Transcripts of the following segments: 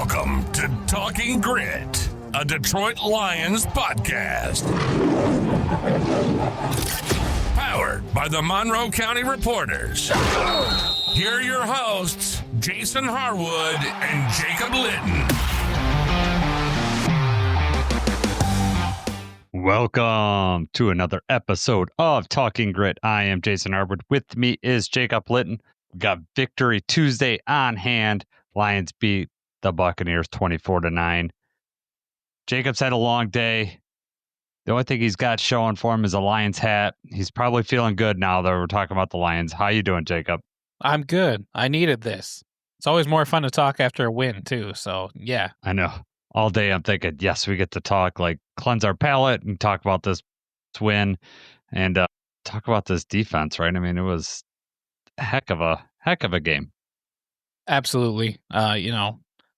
Welcome to Talking Grit, a Detroit Lions podcast. Powered by the Monroe County Reporters. Here are your hosts, Jason Harwood and Jacob Litton. Welcome to another episode of Talking Grit. I am Jason Harwood. With me is Jacob Litton. We got Victory Tuesday on hand. Lions beat the Buccaneers 24-9. Jacob's had a long day. The only thing he's got showing for him is a Lions hat. He's probably feeling good now that we're talking about the Lions. How you doing, Jacob? I'm good. I needed this. It's always more fun to talk after a win, too. So, yeah. I know. All day I'm thinking, yes, we get to talk, like cleanse our palate and talk about this win and talk about this defense, right? I mean, it was a heck of a game. Absolutely.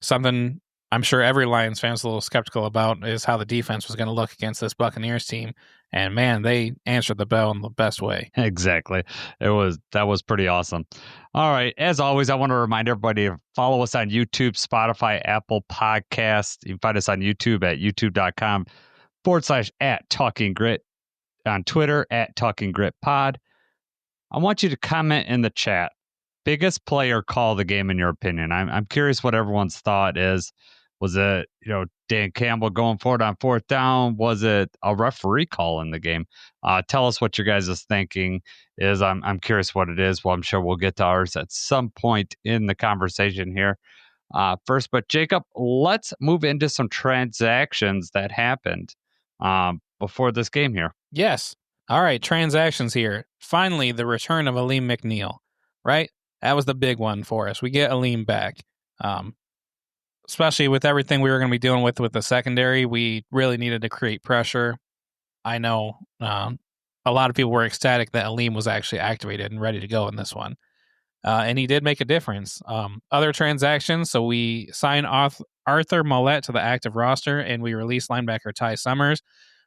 Something I'm sure every Lions fan's a little skeptical about is how the defense was going to look against this Buccaneers team. And man, they answered the bell in the best way. Exactly. That was pretty awesome. All right. As always, I want to remind everybody to follow us on YouTube, Spotify, Apple Podcasts. You can find us on YouTube at youtube.com/@TalkingGrit, on Twitter @TalkingGritPod. I want you to comment in the chat. Biggest player call of the game in your opinion. I'm curious what everyone's thought is. Was it, Dan Campbell going for it on fourth down? Was it a referee call in the game? Tell us what your guys' thinking is. I'm curious what it is. Well, I'm sure we'll get to ours at some point in the conversation here. First, but Jacob, let's move into some transactions that happened before this game here. Yes. All right. Transactions here. Finally, the return of Aleem McNeil, right? That was the big one for us. We get Aleem back. Especially with everything we were going to be dealing with the secondary, we really needed to create pressure. I know a lot of people were ecstatic that Aleem was actually activated and ready to go in this one. And he did make a difference. Other transactions, so we signed Arthur Mollett to the active roster, and we released linebacker Ty Summers.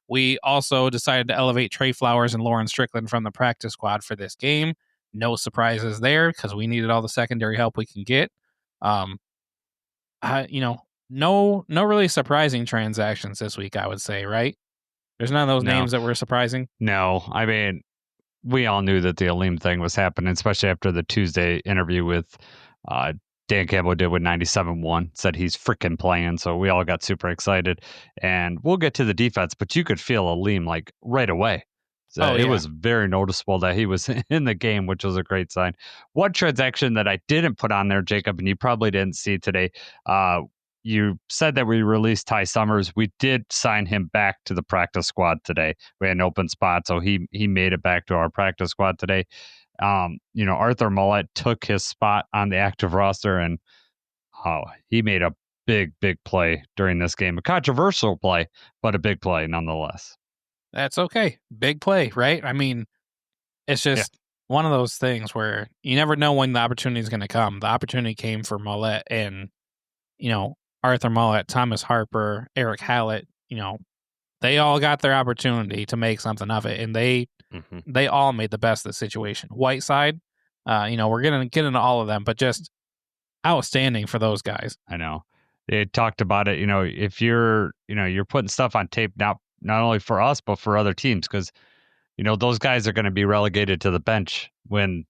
We also decided to elevate Trey Flowers and Lauren Strickland from the practice squad for this game. No surprises there because we needed all the secondary help we can get. No really surprising transactions this week, I would say, right? There's none of those names that were surprising. No, I mean, we all knew that the Aleem thing was happening, especially after the Tuesday interview with Dan Campbell did with 97.1, said he's freaking playing. So we all got super excited. And we'll get to the defense, but you could feel Aleem like right away. So it was very noticeable that he was in the game, which was a great sign. One transaction that I didn't put on there, Jacob, and you probably didn't see today, you said that we released Ty Summers. We did sign him back to the practice squad today. We had an open spot, so he made it back to our practice squad today. Arthur Mollett took his spot on the active roster, and he made a big play during this game. A controversial play, but a big play nonetheless. That's okay. Big play, right? I mean, it's just one of those things where you never know when the opportunity is going to come. The opportunity came for Mollett and, Arthur Mollett, Thomas Harper, Eric Hallett, they all got their opportunity to make something of it. And they all made the best of the situation. Whiteside, we're going to get into all of them, but just outstanding for those guys. I know. They talked about it, if you're putting stuff on tape now, not only for us, but for other teams, because, those guys are going to be relegated to the bench when,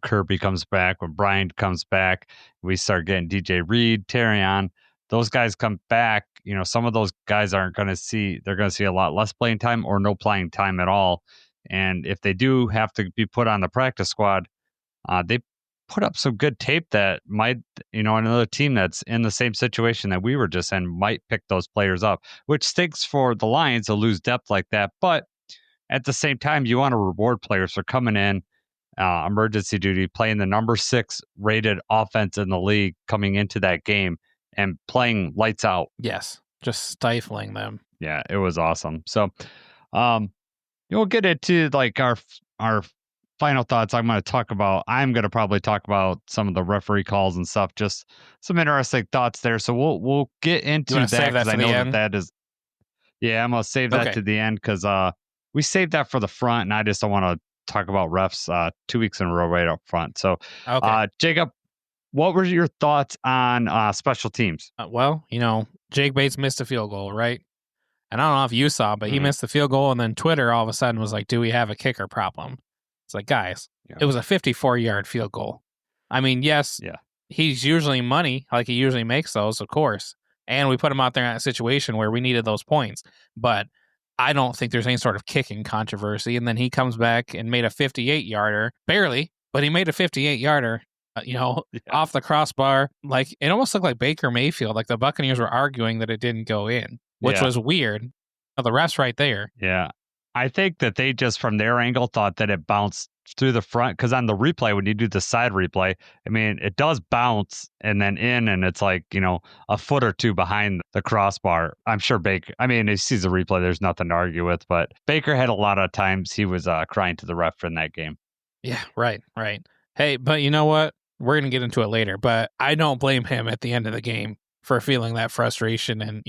Kirby comes back, when Bryant comes back, we start getting DJ Reed, Terrion, those guys come back, some of those guys they're going to see a lot less playing time or no playing time at all. And if they do have to be put on the practice squad, they put up some good tape that might, another team that's in the same situation that we were just in might pick those players up, which stinks for the Lions to lose depth like that. But at the same time, you want to reward players for coming in, emergency duty, playing the number 6 rated offense in the league coming into that game and playing lights out. Yes, just stifling them. Yeah, it was awesome. So we'll get into like our final thoughts. I'm going to probably talk about some of the referee calls and stuff, just some interesting thoughts there. So we'll get into that because I know that is. Yeah, I'm going to save that to the end because we saved that for the front, and I just don't want to talk about refs 2 weeks in a row right up front. So, Jacob, What were your thoughts on special teams? Well, Jake Bates missed a field goal, right? And I don't know if you saw, but he Mhm. missed the field goal, and then Twitter all of a sudden was like, "Do we have a kicker problem?" It's like, guys, Yeah. it was a 54-yard field goal. I mean, yes, Yeah. he's usually money, like he usually makes those, of course. And we put him out there in a situation where we needed those points. But I don't think there's any sort of kicking controversy. And then he comes back and made a 58-yarder, barely, but he made a 58-yarder, off the crossbar. Like, it almost looked like Baker Mayfield. Like the Buccaneers were arguing that it didn't go in, which was weird. The ref's right there. Yeah. I think that they just, from their angle, thought that it bounced through the front. Because on the replay, when you do the side replay, I mean, it does bounce and then in, and it's like, a foot or two behind the crossbar. I'm sure Baker, I mean, he sees the replay, there's nothing to argue with. But Baker had a lot of times he was crying to the ref in that game. Yeah, right. Hey, but you know what? We're going to get into it later, but I don't blame him at the end of the game for feeling that frustration. And,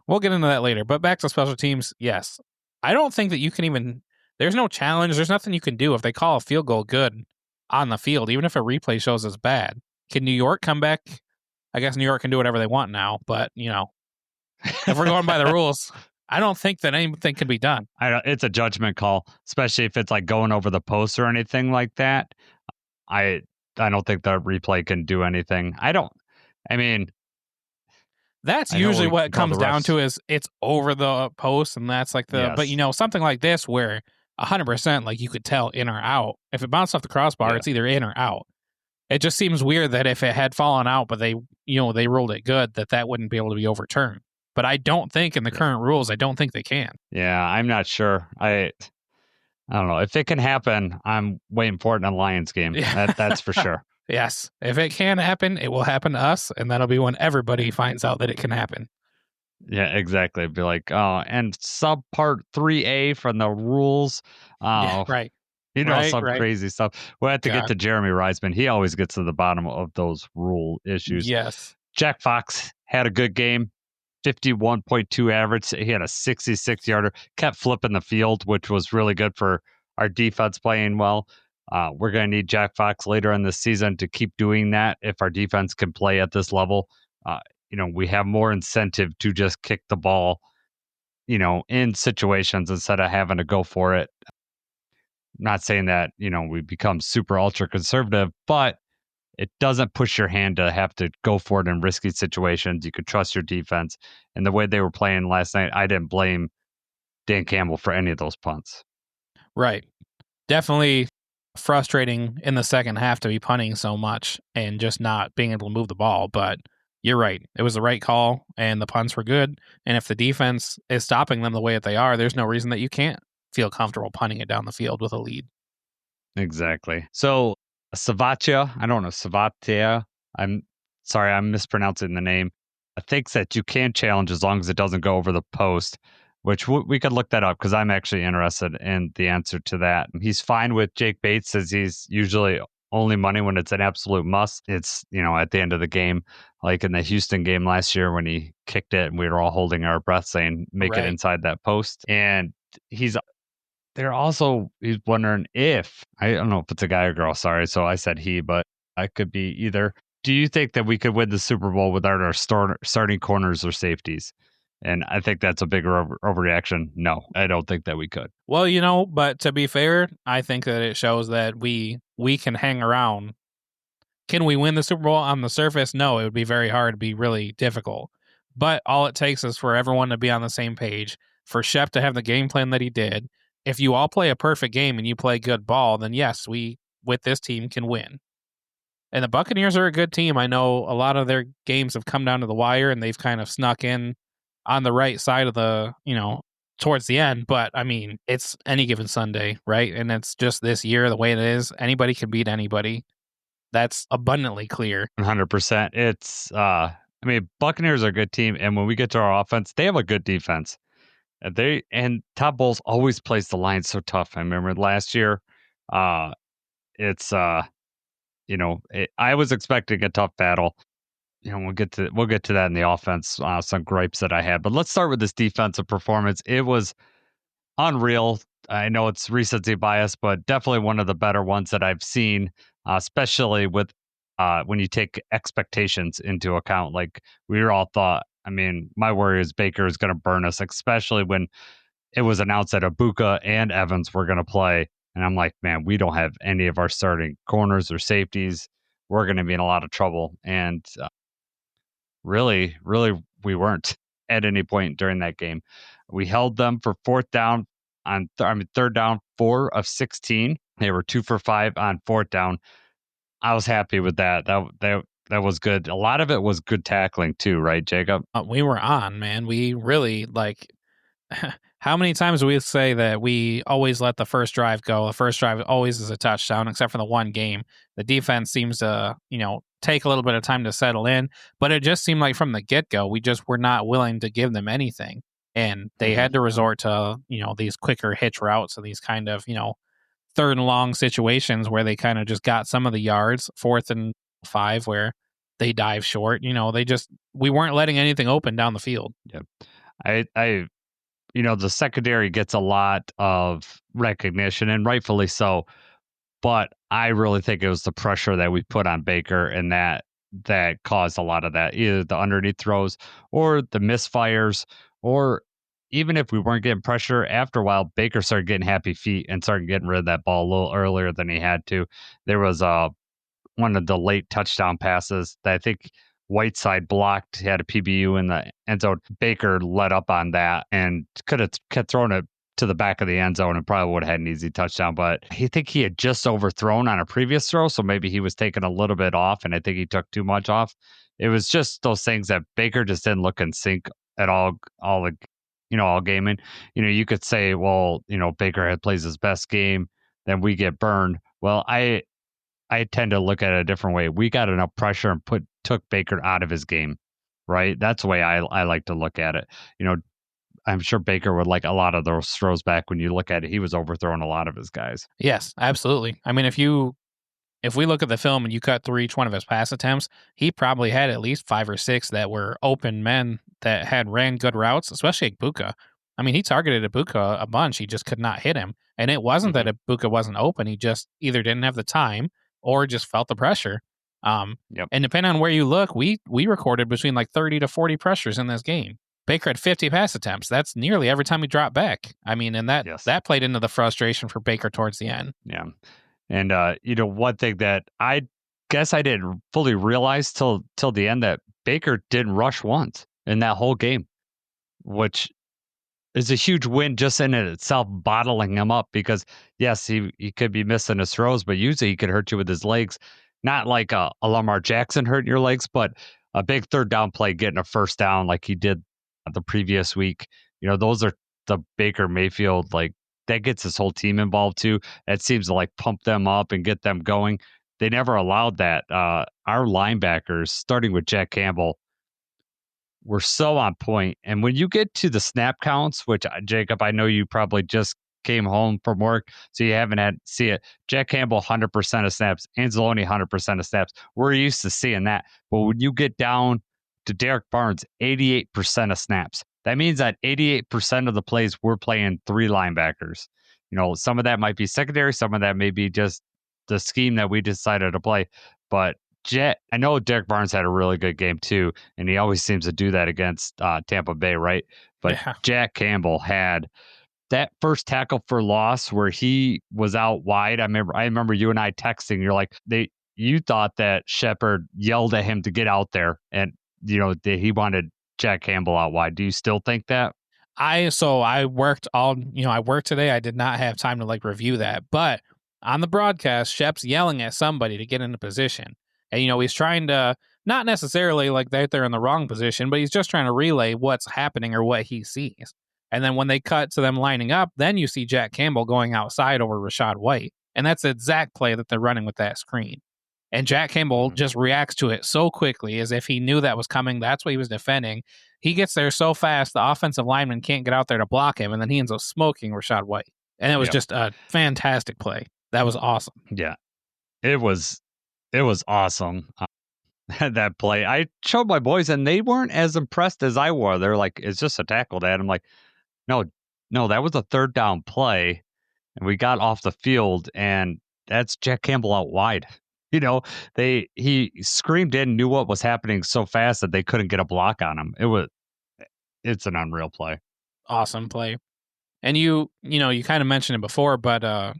we'll get into that later. But back to special teams, yes. I don't think that you can even, there's no challenge. There's nothing you can do if they call a field goal good on the field, even if a replay shows it's bad. Can New York come back? I guess New York can do whatever they want now, but, if we're going by the rules, I don't think that anything can be done. It's a judgment call, especially if it's like going over the post or anything like that. I don't think the replay can do anything. That's usually what it comes down to is it's over the post, and that's like but something like this where 100% like you could tell in or out. If it bounced off the crossbar, it's either in or out. It just seems weird that if it had fallen out, but they ruled it good, that wouldn't be able to be overturned. But I don't think in the current rules, I don't think they can. Yeah, I'm not sure. I don't know. If it can happen, I'm waiting for it in a Lions game. That's for sure. Yes. If it can happen, it will happen to us, and that'll be when everybody finds out that it can happen. Yeah, exactly. It'd be like, and subpart 3A from the rules. Right. Crazy stuff. We'll have to get to Jeremy Reisman. He always gets to the bottom of those rule issues. Yes. Jack Fox had a good game, 51.2 average. He had a 66-yarder, kept flipping the field, which was really good for our defense playing well. We're going to need Jack Fox later in the season to keep doing that if our defense can play at this level. We have more incentive to just kick the ball, in situations instead of having to go for it. I'm not saying that, we become super ultra conservative, but it doesn't push your hand to have to go for it in risky situations. You could trust your defense. And the way they were playing last night, I didn't blame Dan Campbell for any of those punts. Right. Definitely frustrating in the second half to be punting so much and just not being able to move the ball. But you're right. It was the right call, and the punts were good. And if the defense is stopping them the way that they are, there's no reason that you can't feel comfortable punting it down the field with a lead. Exactly. So Savatia, I don't know, Savatia, I'm sorry, I'm mispronouncing the name, thinks that you can challenge as long as it doesn't go over the post, which we could look that up because I'm actually interested in the answer to that. He's fine with Jake Bates, says he's usually only money when it's an absolute must. It's, at the end of the game, like in the Houston game last year when he kicked it and we were all holding our breath saying, make it inside that post. And he's wondering if, I don't know if it's a guy or girl, sorry. So I said he, but I could be either. Do you think that we could win the Super Bowl without our starting corners or safeties? And I think that's a bigger overreaction. No, I don't think that we could. Well, but to be fair, I think that it shows that we can hang around. Can we win the Super Bowl on the surface? No, it would be very hard. It'd be really difficult. But all it takes is for everyone to be on the same page, for Shep to have the game plan that he did. If you all play a perfect game and you play good ball, then yes, we, with this team, can win. And the Buccaneers are a good team. I know a lot of their games have come down to the wire and they've kind of snuck in on the right side of the, towards the end. But I mean, it's any given Sunday, right? And it's just this year, the way it is, anybody can beat anybody. That's abundantly clear. 100%. It's, Buccaneers are a good team. And when we get to our offense, they have a good defense. And Todd Bowles always plays the Lions so tough. I remember last year, I was expecting a tough battle. We'll get to that in the offense. Some gripes that I had, but let's start with this defensive performance. It was unreal. I know it's recency bias, but definitely one of the better ones that I've seen, especially with when you take expectations into account. Like we were all thought, I mean, my worry is Baker is going to burn us, especially when it was announced that Ibuka and Evans were going to play. And I'm like, man, we don't have any of our starting corners or safeties. We're going to be in a lot of trouble. And really, we weren't at any point during that game. We held them for fourth down on third down, 4 of 16. They were 2 for 5 on fourth down. I was happy with that. That was good. A lot of it was good tackling too, right, Jacob? We were on, man. We really like. How many times do we say that we always let the first drive go? The first drive always is a touchdown, except for the one game. The defense seems to, take a little bit of time to settle in, but it just seemed like from the get-go, we just were not willing to give them anything. And they had to resort to, these quicker hitch routes and these kind of, third and long situations where they kind of just got some of the yards, 4th and 5, where they dive short. We weren't letting anything open down the field. Yep. I the secondary gets a lot of recognition, and rightfully so. But I really think it was the pressure that we put on Baker, and that caused a lot of that, either the underneath throws or the misfires, or even if we weren't getting pressure, after a while, Baker started getting happy feet and started getting rid of that ball a little earlier than he had to. There was one of the late touchdown passes that I think Whiteside blocked, had a PBU in the end zone. Baker let up on that and could have kept throwing it to the back of the end zone and probably would have had an easy touchdown. But I think he had just overthrown on a previous throw, so maybe he was taking a little bit off, and I think he took too much off. It was just those things that Baker just didn't look in sync at all game. And, you could say, well, Baker plays his best game, then we get burned. Well, I tend to look at it a different way. We got enough pressure and took Baker out of his game, right? That's the way I like to look at it. I'm sure Baker would like a lot of those throws back. When you look at it, he was overthrowing a lot of his guys. Yes, absolutely. I mean, if we look at the film and you cut through each one of his pass attempts, he probably had at least 5 or 6 that were open men that had ran good routes, especially Ibuka. I mean, he targeted Ibuka a bunch. He just could not hit him. And it wasn't that Ibuka wasn't open. He just either didn't have the time or just felt the pressure. And depending on where you look, we recorded between like 30 to 40 pressures in this game. Baker had 50 pass attempts. That's nearly every time he dropped back. I mean, and that played into the frustration for Baker towards the end. Yeah. And, one thing that I guess I didn't fully realize till the end, that Baker didn't rush once in that whole game, which is a huge win just in it itself, bottling him up, because yes, he could be missing his throws, but usually he could hurt you with his legs. Not like a Lamar Jackson hurting your legs, but a big third down play, getting a first down like he did the previous week. Those are the Baker Mayfield, like, that gets his whole team involved too. It seems to like pump them up and get them going. They never allowed that. Our linebackers, starting with Jack Campbell, were so on point. And when you get to the snap counts, which, Jacob, I know you probably just came home from work, so you haven't had to see it. Jack Campbell, 100% of snaps. Anzalone, 100% of snaps. We're used to seeing that. But when you get down to Derek Barnes, 88% of snaps. That means that 88% of the plays we're playing 3 linebackers. Some of that might be secondary, some of that may be just the scheme that we decided to play. But I know Derek Barnes had a really good game too, and he always seems to do that against Tampa Bay, right? But Jack Campbell had that first tackle for loss where he was out wide. I remember you and I texting. You're like, you thought that Sheppard yelled at him to get out there, and he wanted Jack Campbell out wide. Do you still think that? I worked I worked today. I did not have time to review that, but on the broadcast, Shep's yelling at somebody to get into position. And, he's trying to, not necessarily that they're in the wrong position, but he's just trying to relay what's happening or what he sees. And then when they cut to them lining up, then you see Jack Campbell going outside over Rachaad White. And that's the exact play that they're running with that screen. And Jack Campbell just reacts to it so quickly, as if he knew that was coming. That's what he was defending. He gets there so fast, the offensive lineman can't get out there to block him, and then he ends up smoking Rachaad White. And it was just a fantastic play. That was awesome. Yeah, it was awesome. That play. I showed my boys, and they weren't as impressed as I were. They're like, it's just a tackle, Dad. I'm like, no, that was a third down play, and we got off the field, and that's Jack Campbell out wide. he screamed in, knew what was happening so fast that they couldn't get a block on him. It's an unreal play. Awesome play. And you kind of mentioned it before, but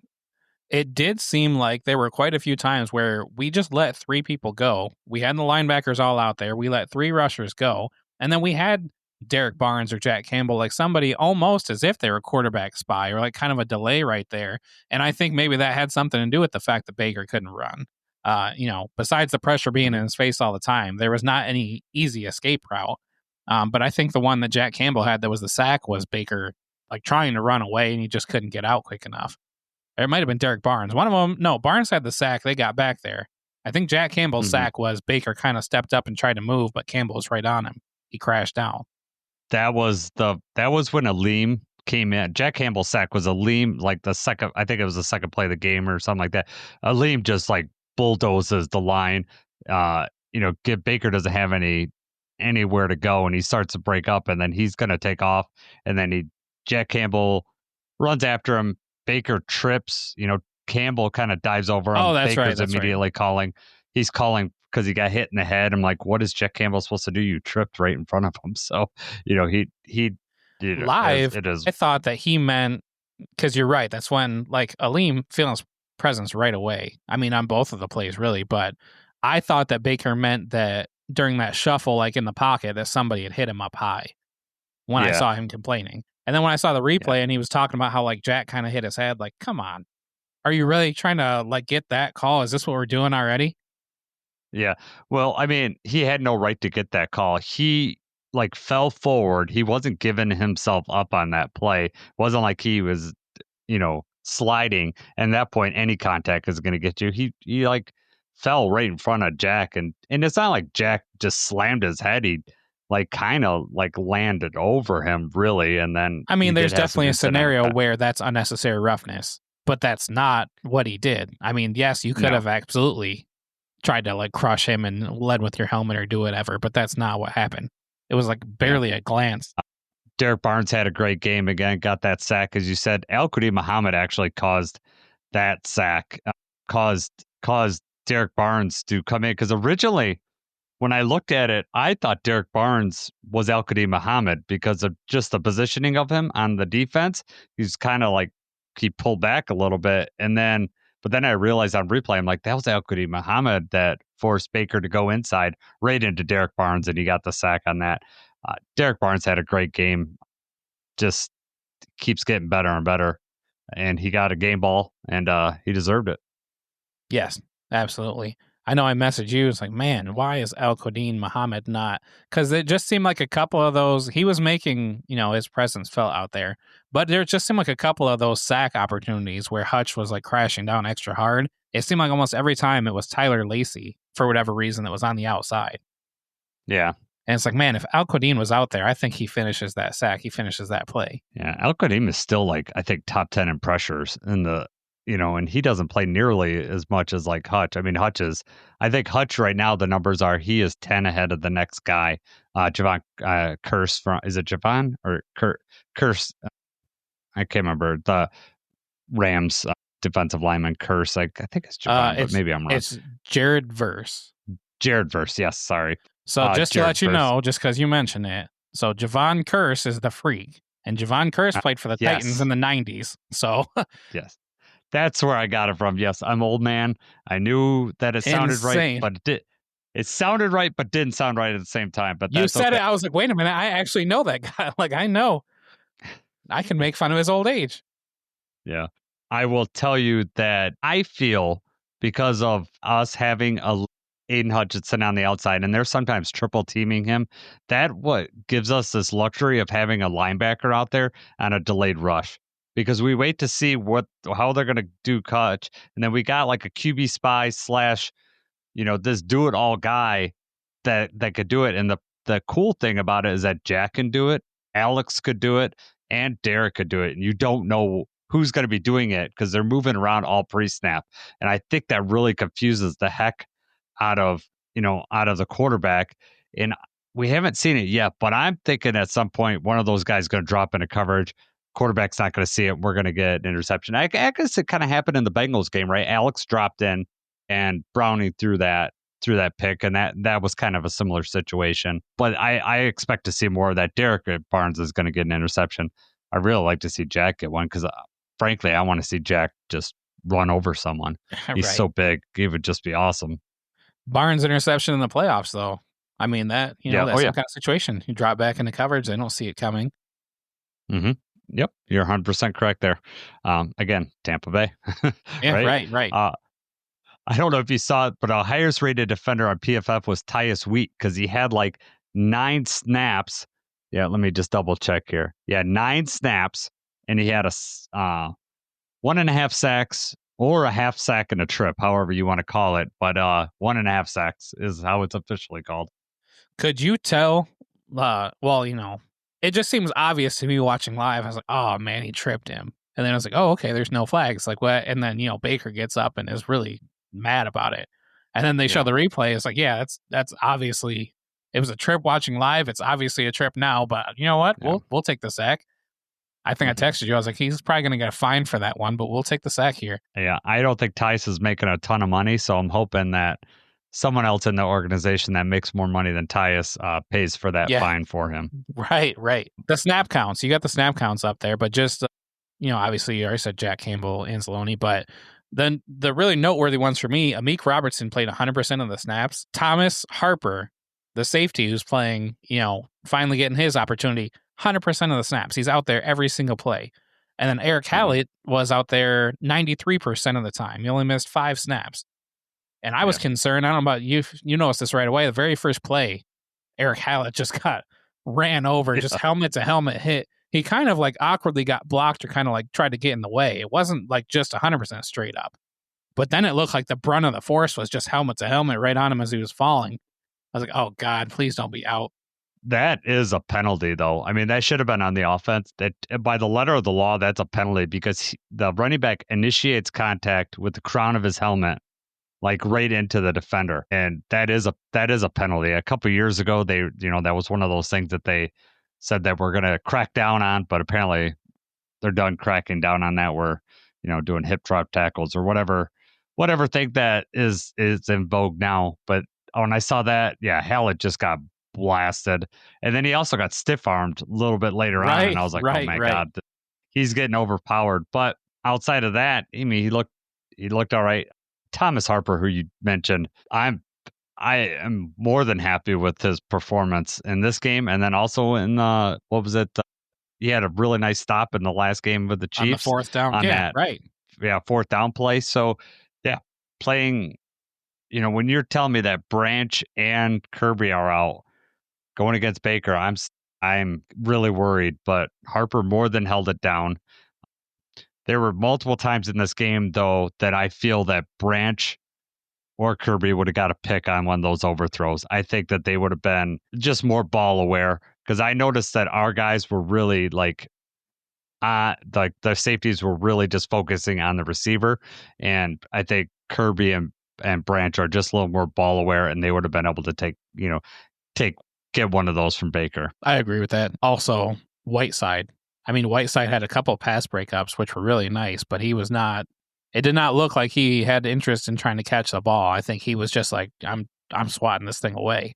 it did seem like there were quite a few times where we just let 3 people go. We had the linebackers all out there. We let 3 rushers go. And then we had Derek Barnes or Jack Campbell, like somebody almost as if they were quarterback spy or like kind of a delay right there. And I think maybe that had something to do with the fact that Baker couldn't run. Besides the pressure being in his face all the time, there was not any easy escape route. But I think the one that Jack Campbell had that was the sack was Baker like trying to run away and he just couldn't get out quick enough. It might have been Derek Barnes. One of them, no, Barnes had the sack. They got back there. I think Jack Campbell's sack was Baker kind of stepped up and tried to move, but Campbell was right on him. He crashed down. That was when Aleem came in. Jack Campbell's sack was Aleem, like I think it was the second play of the game or something like that. Aleem just like bulldozes the line. Baker doesn't have anywhere to go, and he starts to break up, and then he's going to take off, and then Jack Campbell runs after him. Baker trips, Campbell kind of dives over him. Oh, that's Baker's right. That's immediately calling. He's calling because he got hit in the head. I'm like, what is Jack Campbell supposed to do? You tripped right in front of him. So, he live. It is. I thought that he meant, because you're right. That's when like Aleem feeling his presence right away. I mean, on both of the plays really, but I thought that Baker meant that during that shuffle, like in the pocket, that somebody had hit him up high when I saw him complaining. And then when I saw the replay and he was talking about how like Jack kind of hit his head, like, come on, are you really trying to like get that call? Is this what we're doing already? Yeah. Well, I mean, he had no right to get that call. He like fell forward. He wasn't giving himself up on that play. It wasn't like he was, sliding. And at that point, any contact is going to get you. He like fell right in front of Jack. And it's not like Jack just slammed his head. He like kind of like landed over him really. And then I mean, there's definitely a scenario where that's unnecessary roughness, but that's not what he did. I mean, yes, you could have absolutely tried to like crush him and led with your helmet or do whatever, but that's not what happened. It was like barely a glance. Derek Barnes had a great game again, got that sack. As you said, Al-Quadin Muhammad actually caused that sack, caused Derek Barnes to come in. Because originally, when I looked at it, I thought Derek Barnes was Al-Quadin Muhammad because of just the positioning of him on the defense. He's kind of like, he pulled back a little bit. But then I realized on replay, I'm like, that was Al-Quadin Muhammad that forced Baker to go inside right into Derek Barnes, and he got the sack on that. Derek Barnes had a great game, just keeps getting better and better. And he got a game ball, and he deserved it. Yes, absolutely. I know I messaged you. It's like, man, why is Al-Quadin Muhammad not? Because it just seemed like a couple of those, he was making, his presence felt out there. But there just seemed like a couple of those sack opportunities where Hutch was like crashing down extra hard. It seemed like almost every time it was Tyler Lacey, for whatever reason, that was on the outside. Yeah. And it's like, man, if Al-Quadin was out there, I think he finishes that sack. He finishes that play. Yeah, Al-Quadin is still like, I think, top 10 in pressures in the, and he doesn't play nearly as much as like Hutch. I mean, I think Hutch right now, the numbers are, he is 10 ahead of the next guy. Javon Curse is it Javon or Curse? I can't remember the Rams defensive lineman Curse. I think it's Javon, but maybe I'm wrong. It's Jared Verse. Jared Verse, yes, sorry. So just to let you know, just because you mentioned it, so Javon Curse is the freak, and Javon Curse played for the Titans in the 90s. So yes, that's where I got it from. Yes, I'm old man. I knew that it sounded right, but it sounded right, but didn't sound right at the same time. But you said it, I was like, wait a minute, I actually know that guy. Like, I know, I can make fun of his old age. Yeah, I will tell you that I feel because of us having Aiden Hutchinson on the outside, and they're sometimes triple teaming him. That what gives us this luxury of having a linebacker out there on a delayed rush, because we wait to see how they're going to do Hutch, and then we got like a QB spy / this do it all guy that could do it. And the cool thing about it is that Jack can do it, Alex could do it, and Derek could do it, and you don't know who's going to be doing it because they're moving around all pre-snap, and I think that really confuses the heck out of the quarterback. And we haven't seen it yet, but I'm thinking at some point one of those guys is going to drop into coverage. Quarterback's not going to see it. We're going to get an interception. I guess it kind of happened in the Bengals game, right? Alex dropped in and Browning threw that pick, and that was kind of a similar situation. But I expect to see more of that. Derek Barnes is going to get an interception. I really like to see Jack get one because, frankly, I want to see Jack just run over someone. He's Right. so big; it would just be awesome. Barnes interception in the playoffs, though. I mean that Yeah. that's some kind of situation. You drop back into coverage, they don't see it coming. Mm-hmm. Yep, you're 100% correct there. Again, Tampa Bay. Yeah, right. right. I don't know if you saw it, but our highest rated defender on PFF was Tyus Wheat because he had like 9 snaps. Yeah, let me just double check here. Yeah, 9 snaps, and he had 1.5 sacks or a half sack and a trip, however you want to call it. But 1.5 sacks is how it's officially called. Could you tell? Well, it just seems obvious to me watching live. I was like, oh man, he tripped him. And then I was like, oh, okay, there's no flags. Like what? And then, Baker gets up and is really mad about it. And then they show the replay. It's like, yeah, that's obviously, it was a trip watching live. It's obviously a trip now, but you know what? Yeah. We'll take the sack. I think I texted you. I was like, he's probably going to get a fine for that one, but we'll take the sack here. Yeah, I don't think Tice is making a ton of money, so I'm hoping that someone else in the organization that makes more money than Tyus pays for that fine for him. Right. The snap counts. You got the snap counts up there, but just, obviously you already said Jack Campbell, Anzalone, but then the really noteworthy ones for me, Amik Robertson played 100% of the snaps. Thomas Harper, the safety who's playing, finally getting his opportunity, 100% of the snaps. He's out there every single play. And then Eric Hallett was out there 93% of the time. He only missed 5 snaps. And I was concerned. I don't know about you. You noticed this right away. The very first play, Eric Hallett just got ran over, just helmet to helmet hit. He kind of like awkwardly got blocked or kind of like tried to get in the way. It wasn't like just 100% straight up. But then it looked like the brunt of the force was just helmet to helmet right on him as he was falling. I was like, oh, God, please don't be out. That is a penalty, though. I mean, that should have been on the offense. That by the letter of the law, that's a penalty because the running back initiates contact with the crown of his helmet, like right into the defender, and that is a penalty. A couple of years ago, that was one of those things that they said that we're going to crack down on, but apparently they're done cracking down on that. We're doing hip drop tackles or whatever thing that is in vogue now. But when I saw that, Hallett just got blasted, and then he also got stiff armed a little bit later on, and I was like, oh my God, he's getting overpowered. But outside of that, I mean, he looked all right. Thomas Harper, who you mentioned, I am more than happy with his performance in this game, and then also in what was it? He had a really nice stop in the last game with the Chiefs on the 4th down. Fourth down play. So playing. When you're telling me that Branch and Kirby are out going against Baker, I'm really worried. But Harper more than held it down. There were multiple times in this game, though, that I feel that Branch or Kirby would have got a pick on one of those overthrows. I think that they would have been just more ball aware because I noticed that our guys were really the safeties were really just focusing on the receiver. And I think Kirby and Branch are just a little more ball aware, and they would have been able to get one of those from Baker. I agree with that. Also, Whiteside. I mean, Whiteside had a couple pass breakups, which were really nice, but he was not. It did not look like he had interest in trying to catch the ball. I think he was just like, I'm swatting this thing away,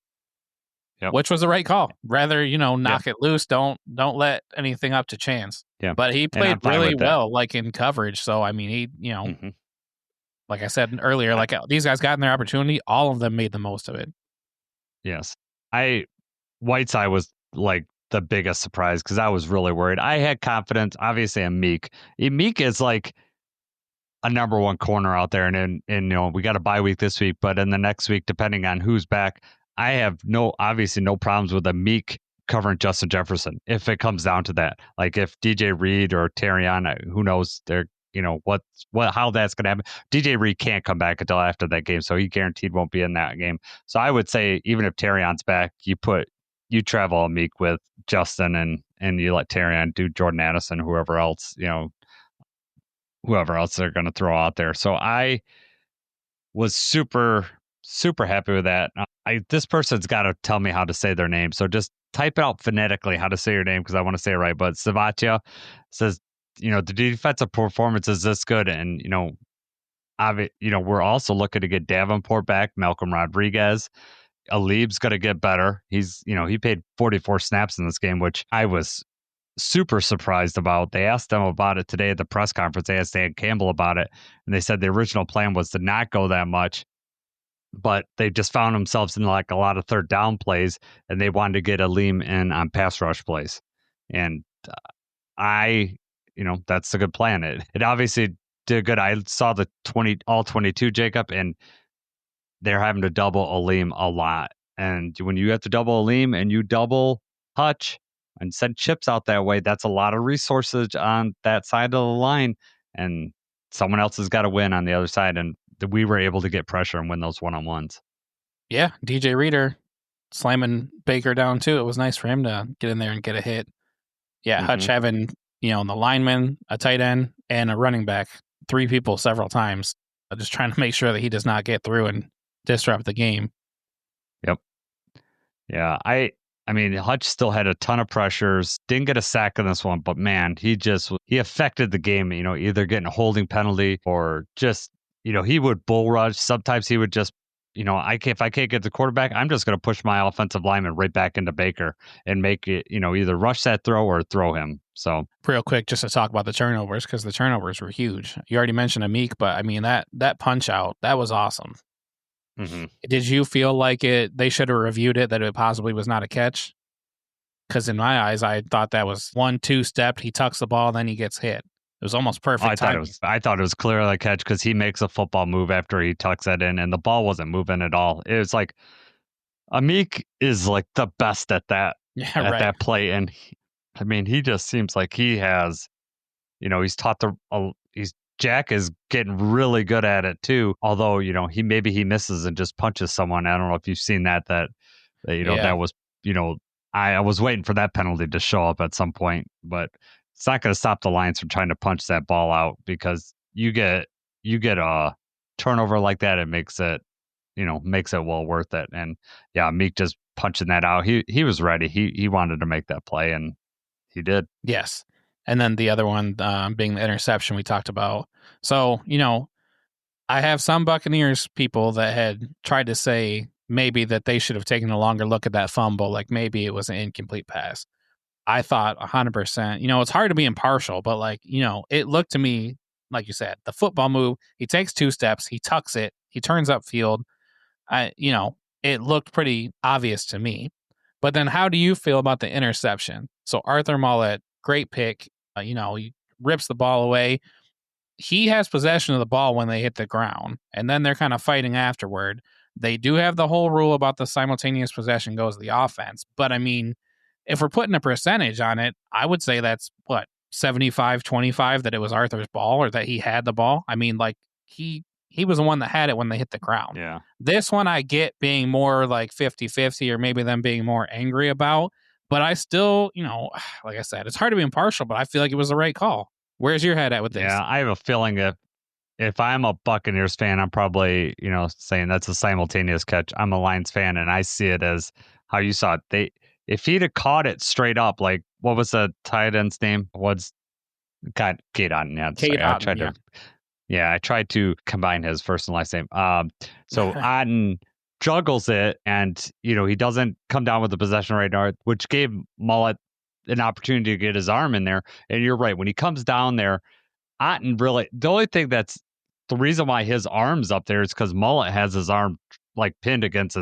which was the right call. Rather, knock it loose. Don't let anything up to chance. Yeah, but he played really well, like in coverage. So I mean, he, like I said earlier, like these guys got in their opportunity. All of them made the most of it. Yes, Whiteside was like the biggest surprise because I was really worried. I had confidence, obviously, in Meek. Meek is like a number 1 corner out there, and we got a bye week this week, but in the next week, depending on who's back, I have obviously no problems with a Meek covering Justin Jefferson if it comes down to that. Like if DJ Reed or Terrion, who knows, they're how that's going to happen. DJ Reed can't come back until after that game, so he guaranteed won't be in that game. So I would say even if Terrion's back, you travel a Meek with Justin and you let Terrion do Jordan Addison, whoever else they're going to throw out there. So I was super, super happy with that. This person's got to tell me how to say their name. So just type it out phonetically how to say your name because I want to say it right. But Savatia says, the defensive performance is this good. And, we're also looking to get Davenport back, Malcolm Rodriguez. Aleem's going to get better. He played 44 snaps in this game, which I was super surprised about. They asked them about it today at the press conference. They asked Dan Campbell about it, and they said the original plan was to not go that much, but they just found themselves in like a lot of third down plays, and they wanted to get Aleem in on pass rush plays. And that's a good plan. It obviously did good. I saw the all 22, Jacob, and they're having to double Aleem a lot. And when you have to double Aleem and you double Hutch and send chips out that way, that's a lot of resources on that side of the line. And someone else has got to win on the other side. And we were able to get pressure and win those one-on-ones. Yeah, DJ Reader slamming Baker down too. It was nice for him to get in there and get a hit. Yeah, Hutch having, the lineman, a tight end, and a running back, 3 people several times, just trying to make sure that he does not get through and disrupt the game. Yep. Yeah, I mean, Hutch still had a ton of pressures, didn't get a sack in this one, but man, he affected the game, either getting a holding penalty or just, he would bull rush. Sometimes he would just, if I can't get the quarterback, I'm just going to push my offensive lineman right back into Baker and make it, either rush that throw or throw him. So real quick, just to talk about the turnovers, because the turnovers were huge. You already mentioned Amik, but I mean, that punch out, that was awesome. Mm-hmm. Did you feel like they should have reviewed it, that it possibly was not a catch? Because in my eyes, I thought that was 1-2 step. He tucks the ball, then he gets hit. It was almost perfect. I thought it was clearly a catch because he makes a football move after he tucks that in, and the ball wasn't moving at all. It was like Amik is like the best at that that play, and he just seems like he has, he's taught Jack is getting really good at it too. Although, he misses and just punches someone. I don't know if you've seen that that was, I was waiting for that penalty to show up at some point, but it's not going to stop the Lions from trying to punch that ball out, because you get a turnover like that, it makes it well worth it. And yeah, Meek just punching that out. He was ready. He wanted to make that play, and he did. Yes. And then the other one being the interception we talked about. So, I have some Buccaneers people that had tried to say maybe that they should have taken a longer look at that fumble, like maybe it was an incomplete pass. I thought 100%, it's hard to be impartial, but it looked to me, like you said, the football move, he takes 2 steps, he tucks it, he turns upfield. It looked pretty obvious to me. But then how do you feel about the interception? So Arthur Mollett, great pick. He rips the ball away. He has possession of the ball when they hit the ground, and then they're kind of fighting afterward. They do have the whole rule about the simultaneous possession goes to the offense. But if we're putting a percentage on it, I would say that's 75-25 that it was Arthur's ball, or that he had the ball. He was the one that had it when they hit the ground. Yeah. This one I get being more like 50-50, or maybe them being more angry about. But I still, like I said, it's hard to be impartial, but I feel like it was the right call. Where's your head at with this? Yeah, I have a feeling if I'm a Buccaneers fan, I'm probably, saying that's a simultaneous catch. I'm a Lions fan, and I see it as how you saw it. If he'd have caught it straight up, like, what was the tight end's name? Kate Otten. Yeah, Kate Otten, I tried to combine his first and last name. So Otten juggles it, and he doesn't come down with the possession right now, which gave Mollett an opportunity to get his arm in there. And you're right, when he comes down there, Otten really, the only thing that's the reason why his arm's up there is because Mollett has his arm like pinned against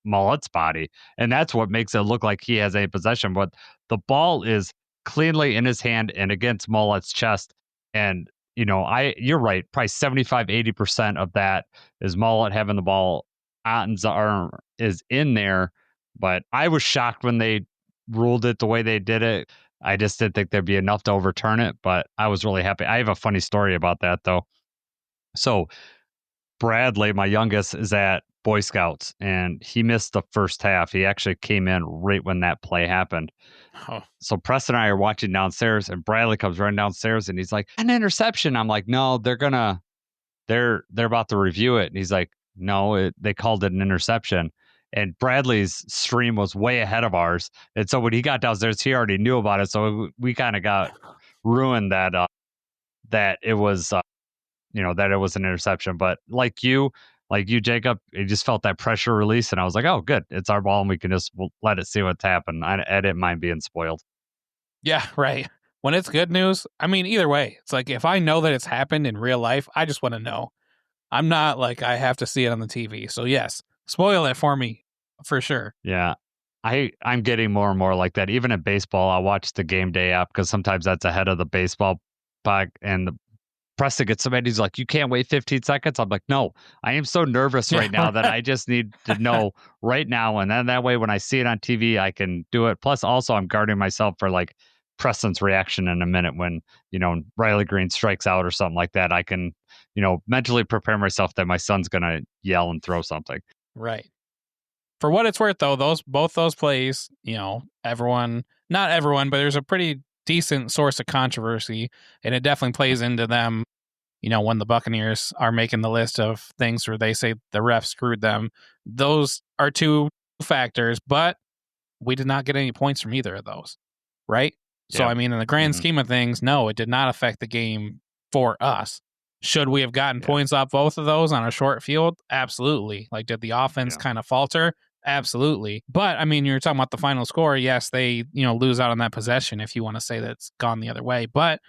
Mollett's body, and that's what makes it look like he has a possession. But the ball is cleanly in his hand and against Mollett's chest, and you're right, probably 75-80% of that is Mollett having the ball. Otten's arm is in there, but I was shocked when they ruled it the way they did it. I just didn't think there'd be enough to overturn it, but I was really happy. I have a funny story about that, though. So Bradley, my youngest, is at Boy Scouts, and he missed the first half. He actually came in right when that play happened. Oh. So Preston and I are watching downstairs, and Bradley comes running downstairs, and he's like, an interception. I'm like, no, they're about to review it. And he's like, no, they called it an interception. And Bradley's stream was way ahead of ours. And so when he got downstairs, he already knew about it. So we kind of got ruined that it was, that it was an interception. But like you, Jacob, you just felt that pressure release, and I was like, oh, good, it's our ball, and we can just let it see what's happened. I didn't mind being spoiled. Yeah, right. When it's good news, I mean, either way, it's like if I know that it's happened in real life, I just want to know. I'm not like I have to see it on the TV. So yes, spoil it for me, for sure. Yeah. I'm getting more and more like that. Even in baseball, I watch the game day app because sometimes that's ahead of the baseball puck. And Preston gets so mad. He's like, you can't wait 15 seconds. I'm like, no, I am so nervous right now that I just need to know right now. And then that way, when I see it on TV, I can do it. Plus, also, I'm guarding myself for like Preston's reaction in a minute when, Riley Green strikes out or something like that. I can, mentally prepare myself that my son's going to yell and throw something. Right. For what it's worth, though, both those plays, everyone, not everyone, but there's a pretty decent source of controversy, and it definitely plays into them, when the Buccaneers are making the list of things where they say the ref screwed them. Those are two factors, but we did not get any points from either of those, right? So, I mean, in the grand scheme of things, no, it did not affect the game for us. Should we have gotten points off both of those on a short field? Absolutely. Like, did the offense kind of falter? Absolutely. But, I mean, you're talking about the final score. Yes, they, lose out on that possession if you want to say that it's gone the other way. But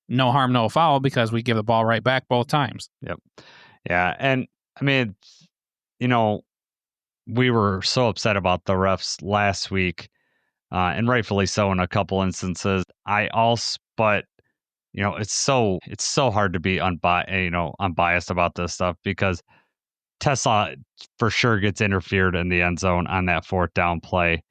no harm, no foul, because we give the ball right back both times. Yep. Yeah. And, I mean, we were so upset about the refs last week, and rightfully so in a couple instances. But it's so hard to be unbiased about this stuff because Tesla for sure gets interfered in the end zone on that 4th down play.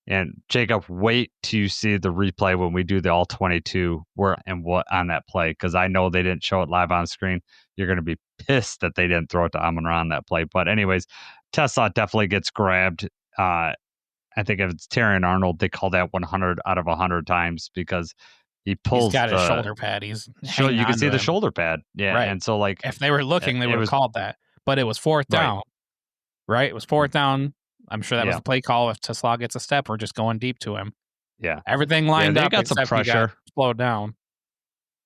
And Jacob, wait till you see the replay when we do the all 22 what on that play, because I know they didn't show it live on screen. You're going to be pissed that they didn't throw it to Amon-Ra on that play. But anyways, Tesla definitely gets grabbed. I think if it's Terrion Arnold, they call that 100 out of 100 times because he pulls. He's got his shoulder pad. You can see the shoulder pad. Yeah, right. And so like if they were looking, they would have called that. But it was 4th down, right? It was 4th down. I'm sure that was the play call. If Tesla gets a step, we're just going deep to him. Yeah, everything lined up. They got some pressure. Slowed down.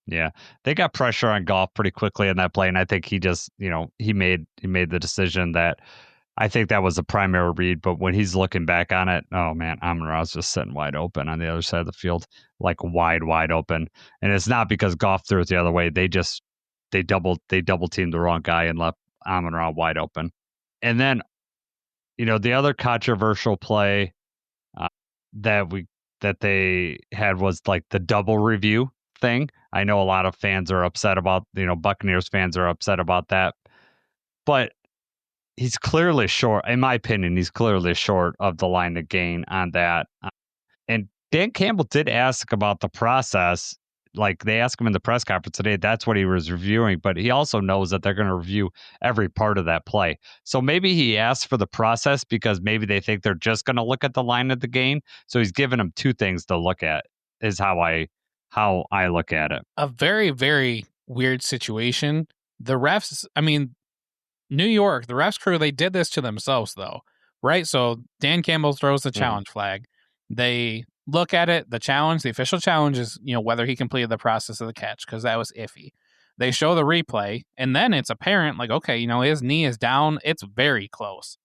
Yeah, they got pressure on Goff pretty quickly in that play, and I think he just, he made the decision that I think that was the primary read. But when he's looking back on it, oh man, Amon-Ra's just sitting wide open on the other side of the field, like wide open. And it's not because Goff threw it the other way. They double teamed the wrong guy and left Amon-Ra wide open. And then, the other controversial play that they had was like the double review thing. I know a lot of fans are upset about, Buccaneers fans are upset about that, but he's clearly short. In my opinion, he's clearly short of the line of gain on that. And Dan Campbell did ask about the process. Like they asked him in the press conference today, that's what he was reviewing, but he also knows that they're going to review every part of that play. So maybe he asked for the process because maybe they think they're just going to look at the line of the gain. So he's giving them two things to look at is how I look at it. A very, very weird situation. The refs, I mean, New York, the refs crew, they did this to themselves though, right? So Dan Campbell throws the challenge flag. They look at it, the official challenge is, whether he completed the process of the catch, because that was iffy. They show the replay, and then it's apparent, like, okay, his knee is down. It's very close.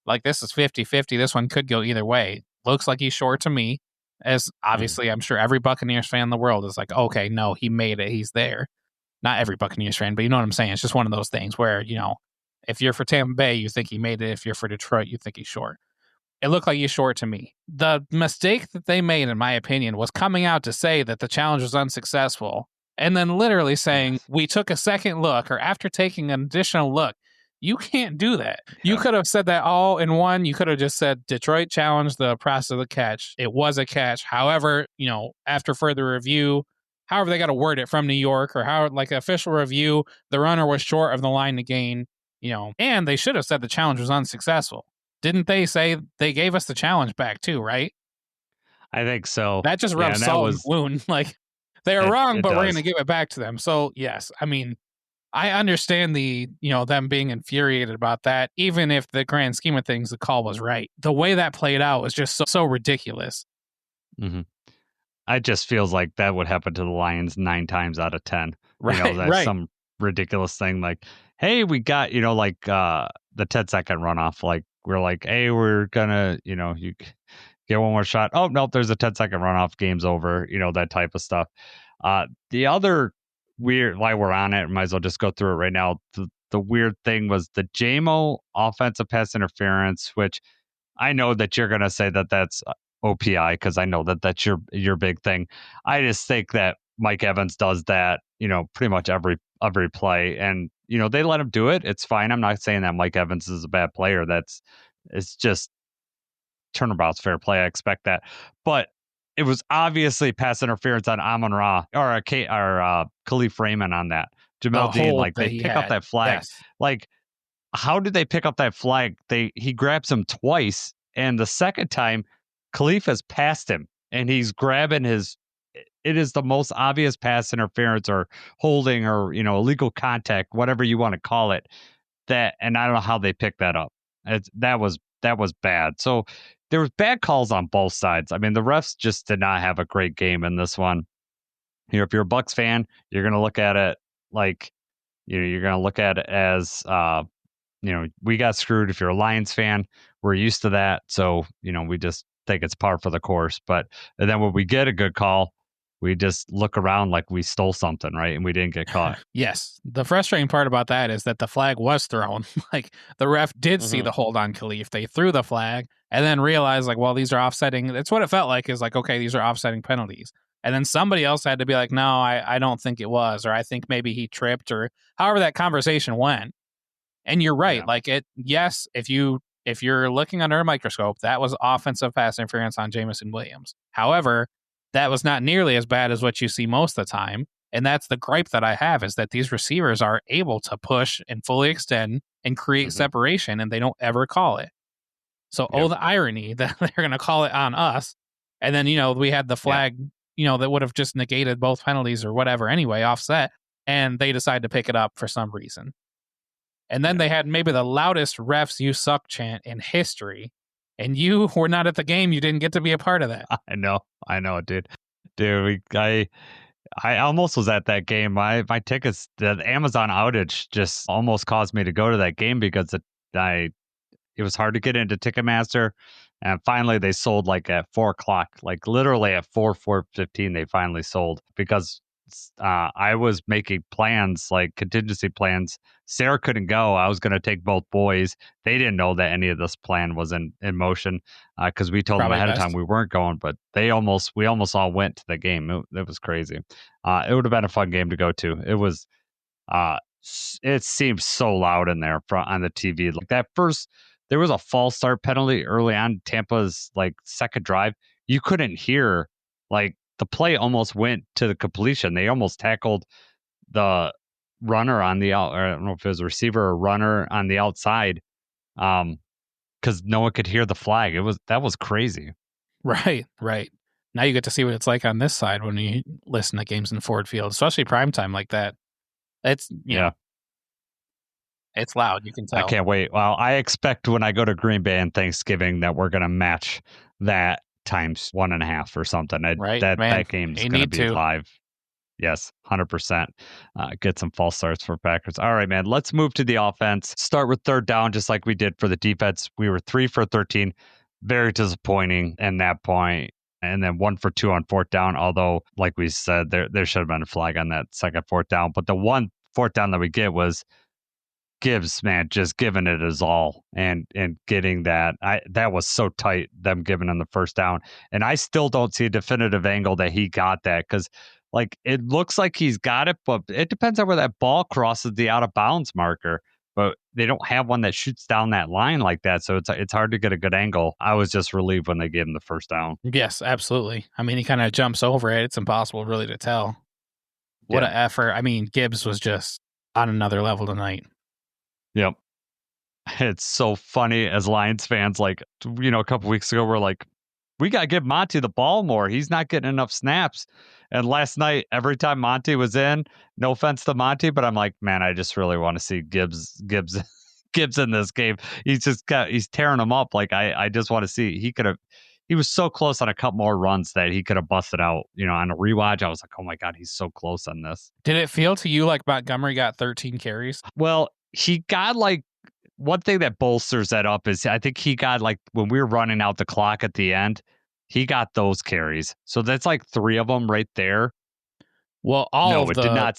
Like, this is 50-50. This one could go either way. Looks like he's short to me, as obviously I'm sure every Buccaneers fan in the world is like, okay, no, he made it. He's there. Not every Buccaneers fan, but you know what I'm saying? It's just one of those things where, if you're for Tampa Bay, you think he made it. If you're for Detroit, you think he's short. It looked like he's short to me. The mistake that they made, in my opinion, was coming out to say that the challenge was unsuccessful and then literally saying, we took a second look, or after taking an additional look. You can't do that. Yeah. You could have said that all in one. You could have just said Detroit challenged the process of the catch. It was a catch. However, after further review, however they got to word it from New York, or how, like, official review, the runner was short of the line to gain, and they should have said the challenge was unsuccessful. Didn't they say they gave us the challenge back too, right? I think so. That just rubs salt in the wound. Like, they are wrong, but we're going to give it back to them. So, yes, I mean, I understand them being infuriated about that, even if the grand scheme of things, the call was right. The way that played out was just so ridiculous. Mm-hmm. It just feels like that would happen to the Lions 9 times out of 10. Right, right. Some ridiculous thing like, hey, we got, like the 10-second runoff. Like, we're like, hey, we're gonna, you get one more shot. Oh, nope, there's a 10-second runoff. Game's over. That type of stuff. The other weird, while we're on it, might as well just go through it right now. The weird thing was the JMO offensive pass interference, which I know that you're going to say that that's OPI because I know that that's your big thing. I just think that Mike Evans does that, pretty much every play, and they let him do it. It's fine. I'm not saying that Mike Evans is a bad player. It's just turnabout's fair play. I expect that, but it was obviously pass interference on Amon Ra or Khalif Raymond on that. Jamel Dean, like they pick up that flag. Yes. Like, how did they pick up that flag? He grabs him twice, and the second time, Khalif has passed him, and he's grabbing his. It is the most obvious pass interference or holding or illegal contact, whatever you want to call it. And I don't know how they picked that up. That was bad. So there was bad calls on both sides. I mean, the refs just did not have a great game in this one. If you're a Bucs fan, you're going to look at it like, you're going to look at it as, we got screwed. If you're a Lions fan, we're used to that. So, we just think it's par for the course. And then when we get a good call, we just look around like we stole something, right? And we didn't get caught. Yes. The frustrating part about that is that the flag was thrown. Like, the ref did see the hold on Khalif. They threw the flag and then realized, like, well, these are offsetting. That's what it felt like, is like, okay, these are offsetting penalties. And then somebody else had to be like, no, I don't think it was, or I think maybe he tripped, or however that conversation went. And you're right. Yeah. Like, yes, if you're looking under a microscope, that was offensive pass interference on Jameson Williams. However, that was not nearly as bad as what you see most of the time. And that's the gripe that I have, is that these receivers are able to push and fully extend and create separation, and they don't ever call it. So, the irony that they're going to call it on us. And then, we had the flag, that would have just negated both penalties or whatever anyway, offset, and they decide to pick it up for some reason. And then they had maybe the loudest refs you suck chant in history. And you were not at the game. You didn't get to be a part of that. I know, dude. I almost was at that game. My tickets, the Amazon outage just almost caused me to go to that game because it was hard to get into Ticketmaster. And finally they sold like at 4:00, like literally at 4:15, they finally sold because I was making plans, like contingency plans. Sarah couldn't go. I was going to take both boys. They didn't know that any of this plan was in motion because we told them ahead of time we weren't going, but we almost all went to the game. It was crazy. It would have been a fun game to go to. It was, it seemed so loud in there on the TV. Like that first, there was a false start penalty early on Tampa's like second drive. You couldn't hear, like, the play almost went to the completion. They almost tackled the runner on the out. Or I don't know if it was a receiver or runner on the outside, because no one could hear the flag. That was crazy. Right. Now you get to see what it's like on this side when you listen to games in Ford Field, especially primetime like that. It's it's loud. You can tell. I can't wait. Well, I expect when I go to Green Bay on Thanksgiving that we're going to match that times 1.5 or something. That game's going to be live. Yes, 100%. Get some false starts for Packers. All right, man. Let's move to the offense. Start with third down, just like we did for the defense. We were 3 for 13. Very disappointing in that point. And then 1 for 2 on fourth down. Although, like we said, there should have been a flag on that second fourth down. But the one fourth down that we get was Gibbs, man, just giving it his all and getting that. That was so tight, them giving him the first down. And I still don't see a definitive angle that he got that, because like it looks like he's got it, but it depends on where that ball crosses the out of bounds marker. But they don't have one that shoots down that line like that, so it's hard to get a good angle. I was just relieved when they gave him the first down. Yes, absolutely. I mean, he kind of jumps over it. It's impossible really to tell. What an effort. I mean, Gibbs was just on another level tonight. Yep. It's so funny as Lions fans, like, a couple weeks ago, we're like, we got to give Monty the ball more. He's not getting enough snaps. And last night, every time Monty was in, no offense to Monty, but I'm like, man, I just really want to see Gibbs in this game. He's tearing him up. Like, I just want to see. he was so close on a couple more runs that he could have busted out. On a rewatch, I was like, oh my God, he's so close on this. Did it feel to you like Montgomery got 13 carries? Well, he got like, one thing that bolsters that up is I think he got like, when we were running out the clock at the end, he got those carries. So that's like 3 of them right there. Well, did not.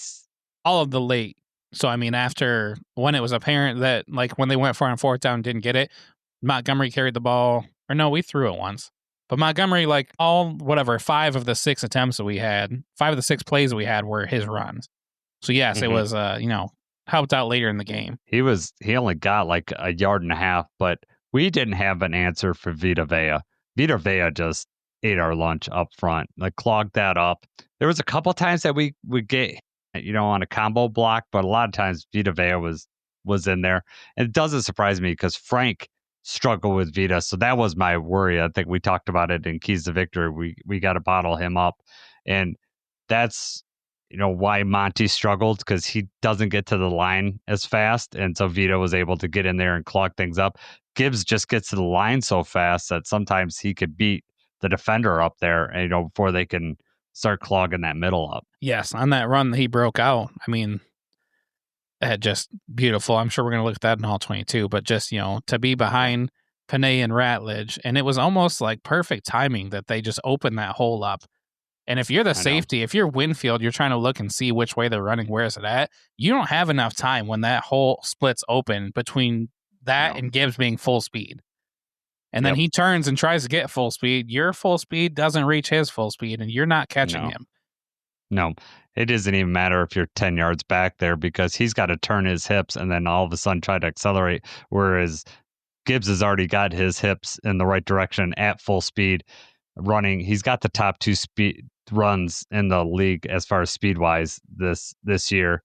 all of the late. So, I mean, after when it was apparent that like when they went for on 4th down, didn't get it, Montgomery carried the ball. Or no, we threw it once. But Montgomery, like 5 of the 6 attempts that we had, 5 of the 6 plays that we had were his runs. So, yes, it was, helped out later in the game. He only got like a yard and a half, but we didn't have an answer for Vita Vea. Vita Vea just ate our lunch up front, like clogged that up. There was a couple times that we would get, on a combo block, but a lot of times Vita Vea was in there. And it doesn't surprise me because Frank struggled with Vita. So that was my worry. I think we talked about it in Keys to Victory. We got to bottle him up. And that's, why Monty struggled, because he doesn't get to the line as fast. And so Vita was able to get in there and clog things up. Gibbs just gets to the line so fast that sometimes he could beat the defender up there, and, before they can start clogging that middle up. Yes, on that run that he broke out, I mean, just beautiful. I'm sure we're going to look at that in all 22, but just, to be behind Panay and Ratledge, and it was almost like perfect timing that they just opened that hole up. And if you're the safety, if you're Winfield, you're trying to look and see which way they're running, where is it at? You don't have enough time when that hole splits open between that and Gibbs being full speed. And then he turns and tries to get full speed. Your full speed doesn't reach his full speed, and you're not catching him. No, it doesn't even matter if you're 10 yards back there, because he's got to turn his hips and then all of a sudden try to accelerate, whereas Gibbs has already got his hips in the right direction at full speed running. He's got the top 2 speed runs in the league as far as speed wise this year.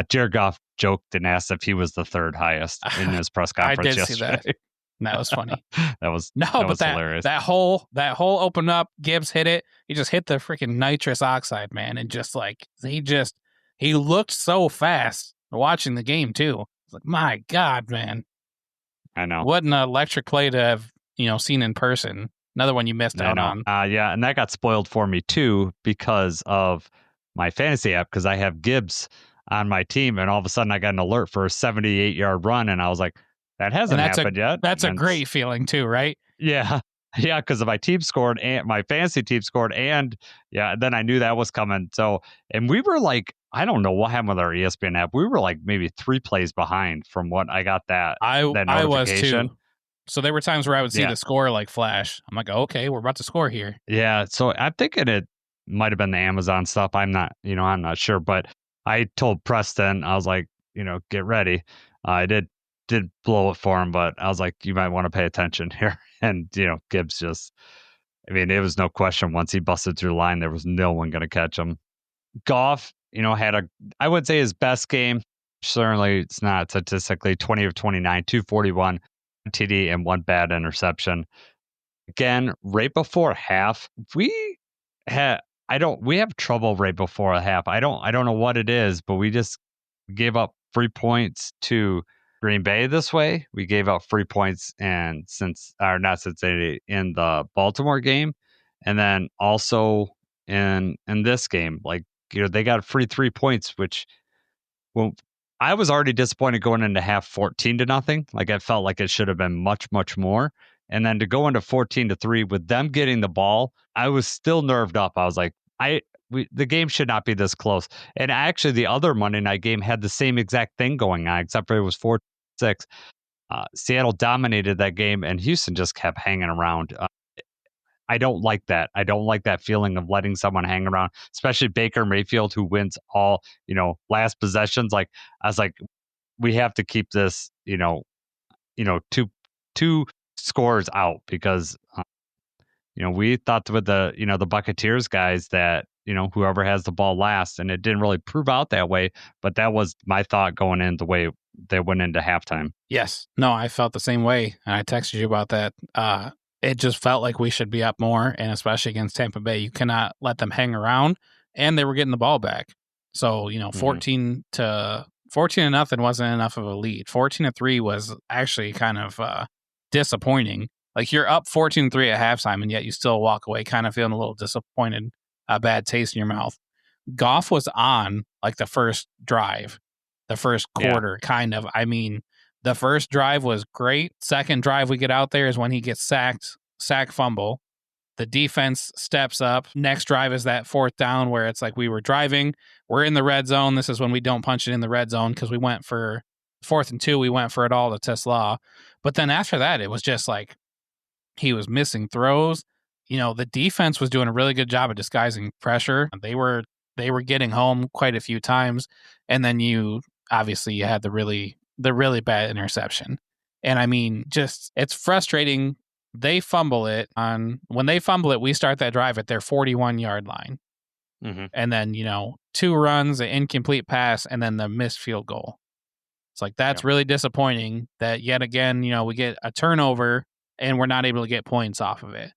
Jared Goff joked and asked if he was the 3rd highest in his press conference yesterday. See that. That was funny. that was hilarious. That hole opened up. Gibbs hit it. He just hit the freaking nitrous oxide, man, and just like he looked so fast watching the game too. It's like, my God, man. I know. What an electric play to have seen in person. Another one you missed out on. Yeah, and that got spoiled for me too because of my fantasy app, because I have Gibbs on my team, and all of a sudden I got an alert for a 78-yard run, and I was like, that hasn't happened yet. That's a great feeling too, right? Yeah. Yeah, because my team scored and my fantasy team scored, and then I knew that was coming. So, and we were like, I don't know what happened with our ESPN app. We were like maybe 3 plays behind from what I got that notification. I was too. So there were times where I would see the score like flash. I'm like, okay, we're about to score here. Yeah. So I'm thinking it might have been the Amazon stuff. I'm not sure, but I told Preston, I was like, get ready. I did blow it for him, but I was like, you might want to pay attention here. And, Gibbs just, it was no question. Once he busted through the line, there was no one going to catch him. Goff, had I would say his best game. Certainly it's not statistically 20 of 29, 241 TD and 1 bad interception. Again, right before half, we have trouble right before a half. I don't know what it is, but we just gave up 3 points to Green Bay this way. We gave up 3 points in the Baltimore game, and then also in this game, like they got free 3 points, which I was already disappointed going into half 14-0. Like I felt like it should have been much, much more. And then to go into 14-3 with them getting the ball, I was still nerved up. I was like, the game should not be this close. And actually, the other Monday night game had the same exact thing going on, except for it was 4-6. Seattle dominated that game, and Houston just kept hanging around. I don't like that. I don't like that feeling of letting someone hang around, especially Baker Mayfield, who wins all, last possessions. Like, I was like, we have to keep this, two scores out, because, we thought with the Buccaneers guys that, whoever has the ball last, and it didn't really prove out that way. But that was my thought going in the way they went into halftime. Yes. No, I felt the same way. And I texted you about that. It just felt like we should be up more, and especially against Tampa Bay, you cannot let them hang around, and they were getting the ball back. So, 14-0 wasn't enough of a lead. 14-3 was actually kind of disappointing. Like you're up 14-3 at halftime, and yet you still walk away kind of feeling a little disappointed, a bad taste in your mouth. Goff was on like the first drive, the first quarter, kind of. I mean, the first drive was great. Second drive we get out there is when he gets sack fumble. The defense steps up. Next drive is that fourth down where it's like we were driving. We're in the red zone. This is when we don't punch it in the red zone because we went for 4th and 2. We went for it all to test law. But then after that, it was just like he was missing throws. You know, the defense was doing a really good job of disguising pressure. They were getting home quite a few times. And then you had the really bad interception. And I mean, just it's frustrating. They fumble it when they fumble it, we start that drive at their 41-yard line. Mm-hmm. And then, 2 runs, an incomplete pass, and then the missed field goal. It's like, that's really disappointing that yet again, we get a turnover and we're not able to get points off of it.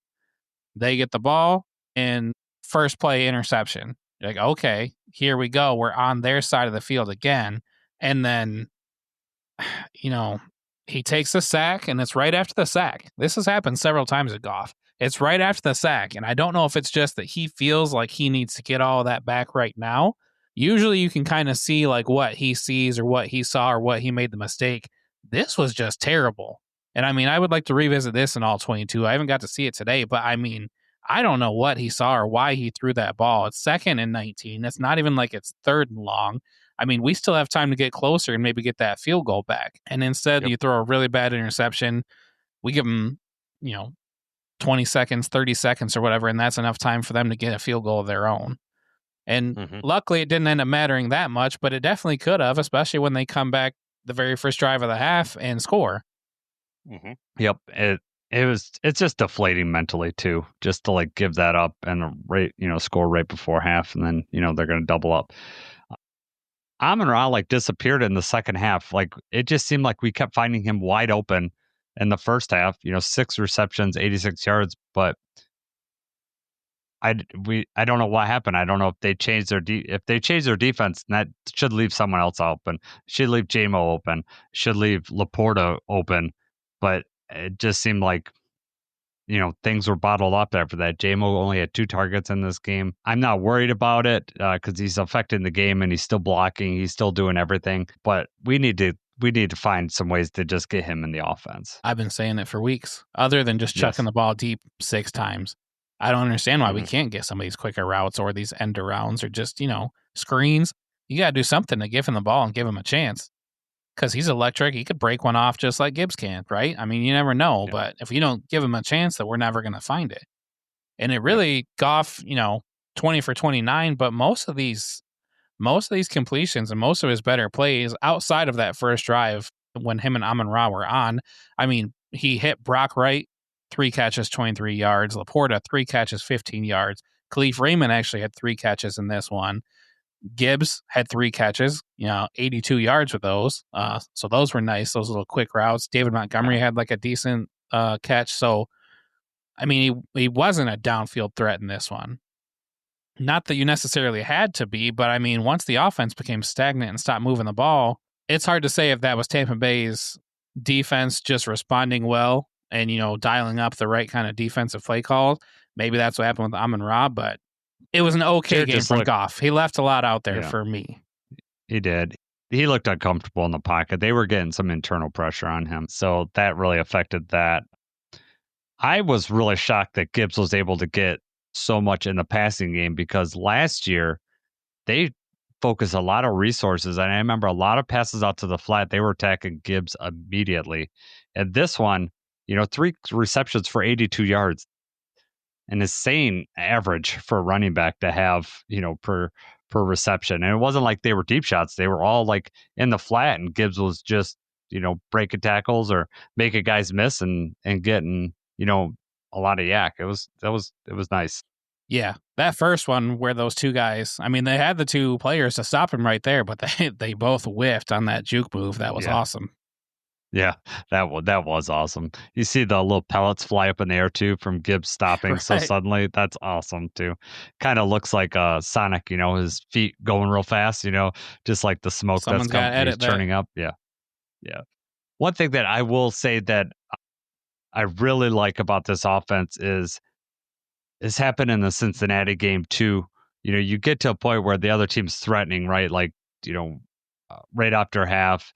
They get the ball and first play interception. You're like, okay, here we go. We're on their side of the field again. And then, he takes a sack, and it's right after the sack. This has happened several times at Goff. It's right after the sack, and I don't know if it's just that he feels like he needs to get all of that back right now. Usually you can kind of see like what he sees or what he saw or what he made the mistake. This was just terrible. And I mean, I would like to revisit this in all 22. I haven't got to see it today, but I mean, I don't know what he saw or why he threw that ball. It's 2nd and 19. It's not even like it's 3rd and long. I mean, we still have time to get closer and maybe get that field goal back. And instead, you throw a really bad interception. We give them, 20 seconds, 30 seconds or whatever, and that's enough time for them to get a field goal of their own. And luckily, it didn't end up mattering that much, but it definitely could have, especially when they come back the very first drive of the half and score. Mm-hmm. Yep. It's just deflating mentally too, just to like give that up and score right before half, and then they're going to double up. Amon-Ra like disappeared in the second half. Like it just seemed like we kept finding him wide open in the first half. 6 receptions, 86 yards, but I don't know what happened. I don't know if they changed their defense. That should leave someone else open. Should leave JMO open. Should leave Laporta open. But it just seemed like things were bottled up after that. JMO only had 2 targets in this game. I'm not worried about it because he's affecting the game and he's still blocking. He's still doing everything. But we need to find some ways to just get him in the offense. I've been saying it for weeks. Other than just chucking the ball deep 6 times, I don't understand why we can't get some of these quicker routes or these end arounds or just screens. You got to do something to give him the ball and give him a chance. Because he's electric. He could break one off just like Gibbs can, right? I mean, you never know. Yeah. But if you don't give him a chance, that we're never going to find it. And it really, Goff, 20 for 29. But most of these completions and most of his better plays outside of that first drive when him and Amon-Ra were on, I mean, he hit Brock Wright, 3 catches, 23 yards. Laporta, 3 catches, 15 yards. Khalif Raymond actually had 3 catches in this one. Gibbs had 3 catches, 82 yards with those. So those were nice, those little quick routes. David Montgomery had like a decent catch. So, I mean, he wasn't a downfield threat in this one. Not that you necessarily had to be, but I mean, once the offense became stagnant and stopped moving the ball, it's hard to say if that was Tampa Bay's defense just responding well and, dialing up the right kind of defensive play calls. Maybe that's what happened with Amon-Ra, but it was an okay game from Goff. He left a lot out there for me. He did. He looked uncomfortable in the pocket. They were getting some internal pressure on him, so that really affected that. I was really shocked that Gibbs was able to get so much in the passing game because last year they focused a lot of resources, and I remember a lot of passes out to the flat. They were attacking Gibbs immediately. And this one, 3 receptions for 82 yards. An insane average for a running back to have, per reception. And it wasn't like they were deep shots. They were all like in the flat, and Gibbs was just, breaking tackles or making guys miss and getting, a lot of yak. It was nice. Yeah. That first one where those 2 guys, I mean, they had the 2 players to stop him right there, but they both whiffed on that juke move. That was awesome. Yeah, that was awesome. You see the little pellets fly up in the air too from Gibbs stopping so suddenly. That's awesome too. Kind of looks like Sonic, his feet going real fast, just like the smoke that's turning up. Yeah. One thing that I will say that I really like about this offense is this happened in the Cincinnati game too. You get to a point where the other team's threatening, right? Like, right after half,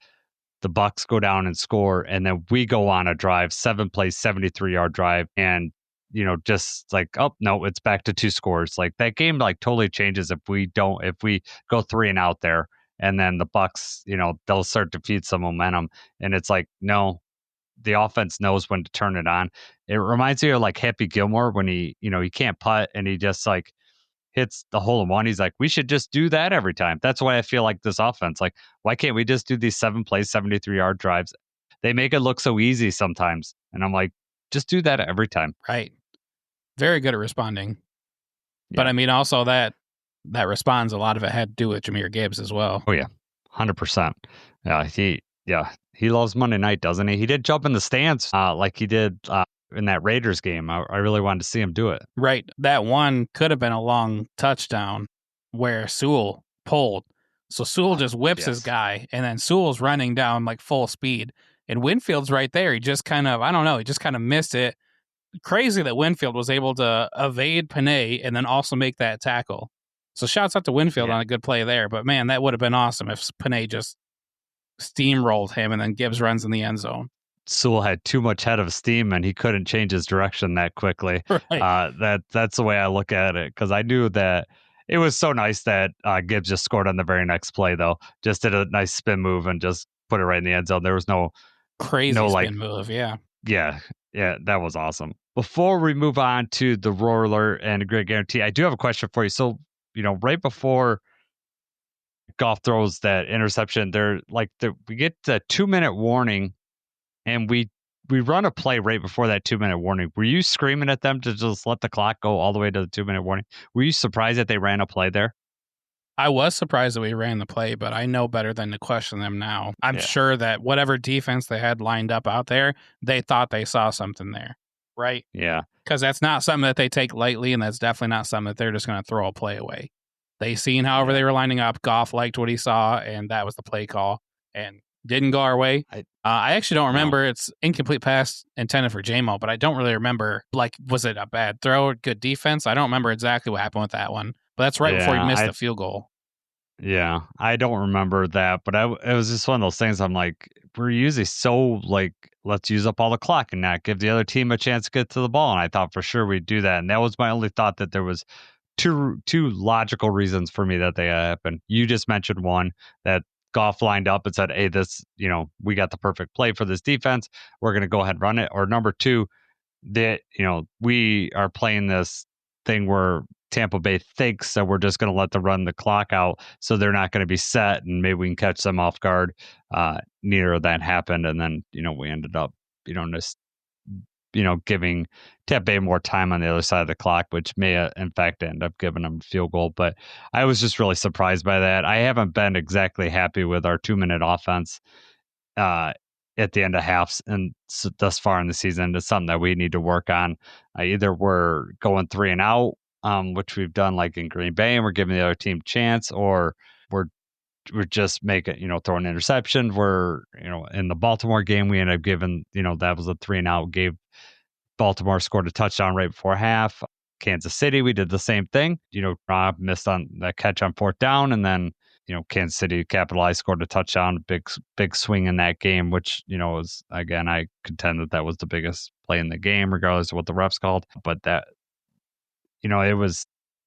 the Bucs go down and score, and then we go on a drive, 7 play, 73-yard drive, and just like, oh no, it's back to 2 scores. Like that game, like totally changes if we go 3-and-out there, and then the Bucs, they'll start to feed some momentum, and it's like, no, the offense knows when to turn it on. It reminds me of like Happy Gilmore when he can't putt and he just like hits the hole in one. He's like, we should just do that every time. That's why I feel like this offense, like, why can't we just do these 7 plays, 73-yard drives? They make it look so easy sometimes. And I'm like, just do that every time. Right. Very good at responding. Yeah. But I mean, also that responds, a lot of it had to do with Jahmyr Gibbs as well. Oh yeah. 100%. He loves Monday night, doesn't he? He did jump in the stands like he did in that Raiders game. I really wanted to see him do it. Right. That one could have been a long touchdown where Sewell pulled. So Sewell just whips his guy, and then Sewell's running down like full speed. And Winfield's right there. He just kind of missed it. Crazy that Winfield was able to evade Panay and then also make that tackle. So shouts out to Winfield on a good play there. But man, that would have been awesome if Panay just steamrolled him and then Gibbs runs in the end zone. Sewell had too much head of steam and he couldn't change his direction that quickly. Right. That's the way I look at it, because I knew that it was so nice that Gibbs just scored on the very next play, though. Just did a nice spin move and just put it right in the end zone. There was no crazy spin move. Yeah, that was awesome. Before we move on to the Roar Alert and a great guarantee, I do have a question for you. So, right before Goff throws that interception, we get the 2-minute warning, and we run a play right before that 2-minute warning. Were you screaming at them to just let the clock go all the way to the 2-minute warning? Were you surprised that they ran a play there? I was surprised that we ran the play, but I know better than to question them now. I'm sure that whatever defense they had lined up out there, they thought they saw something there, right? Yeah. Because that's not something that they take lightly, and that's definitely not something that they're just going to throw a play away. They seen however they were lining up. Goff liked what he saw, and that was the play call, and didn't go our way. I actually don't remember. No. It's incomplete pass intended for J-Mo, but I don't really remember, like, was it a bad throw, good defense? I don't remember exactly what happened with that one, but that's right before he missed the field goal. Yeah, I don't remember that, but it was just one of those things. I'm like, we're usually so like, let's use up all the clock and not give the other team a chance to get to the ball. And I thought for sure we'd do that. And that was my only thought, that there was two logical reasons for me that they happened. You just mentioned one, that Goff lined up and said, hey, this, we got the perfect play for this defense. We're going to go ahead and run it. Or number two, that, we are playing this thing where Tampa Bay thinks that we're just going to let them run the clock out, so they're not going to be set, and maybe we can catch them off guard. Neither of that happened, and then we ended up just giving Tampa Bay more time on the other side of the clock, which may in fact end up giving them a field goal. But I was just really surprised by that. I haven't been exactly happy with our 2-minute offense at the end of halves and thus far in the season. It's something that we need to work on. Either we're going 3-and-out, which we've done like in Green Bay, and we're giving the other team a chance, or we're just making, throwing an interception. We're, in the Baltimore game, we ended up giving, that was a 3-and-out, gave Baltimore, scored a touchdown right before half. Kansas City, we did the same thing. Rob missed on that catch on 4th down, and then, Kansas City capitalized, scored a touchdown, big swing in that game, which, was, again, I contend that was the biggest play in the game, regardless of what the refs called. But that, it was,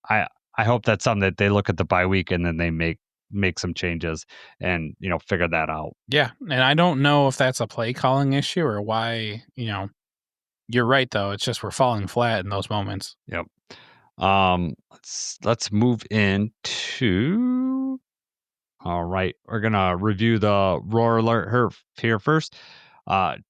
I hope that's something that they look at the bye week and then they make some changes and, figure that out. Yeah. And I don't know if that's a play calling issue or why, you're right, though. It's just we're falling flat in those moments. Yep. Let's move into. All right, we're gonna review the Roar Alert here first.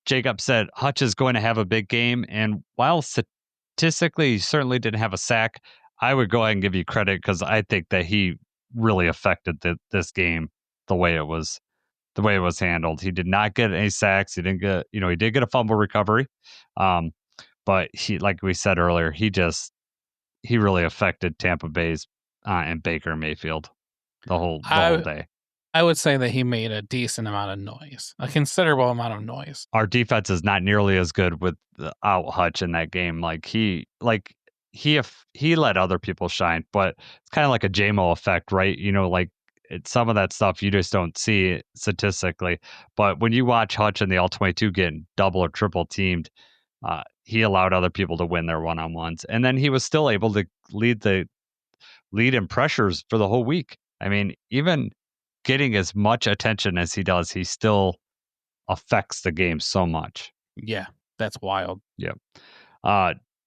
Jacob said Hutch is going to have a big game, and while statistically he certainly didn't have a sack, I would go ahead and give you credit, because I think that he really affected this game the way it was handled. He did not get any sacks. He didn't get, he did get a fumble recovery, but he, like we said earlier, he really affected Tampa Bay's and Baker Mayfield the whole day. I would say that he made a decent amount of noise, a considerable amount of noise. Our defense is not nearly as good without Hutch in that game. He let other people shine, but it's kind of like a JMO effect, right? Some of that stuff you just don't see statistically. But when you watch Hutch and the All-22 getting double or triple teamed, he allowed other people to win their one-on-ones. And then he was still able to lead in pressures for the whole week. I mean, even getting as much attention as he does, he still affects the game so much. Yeah, that's wild. Yep.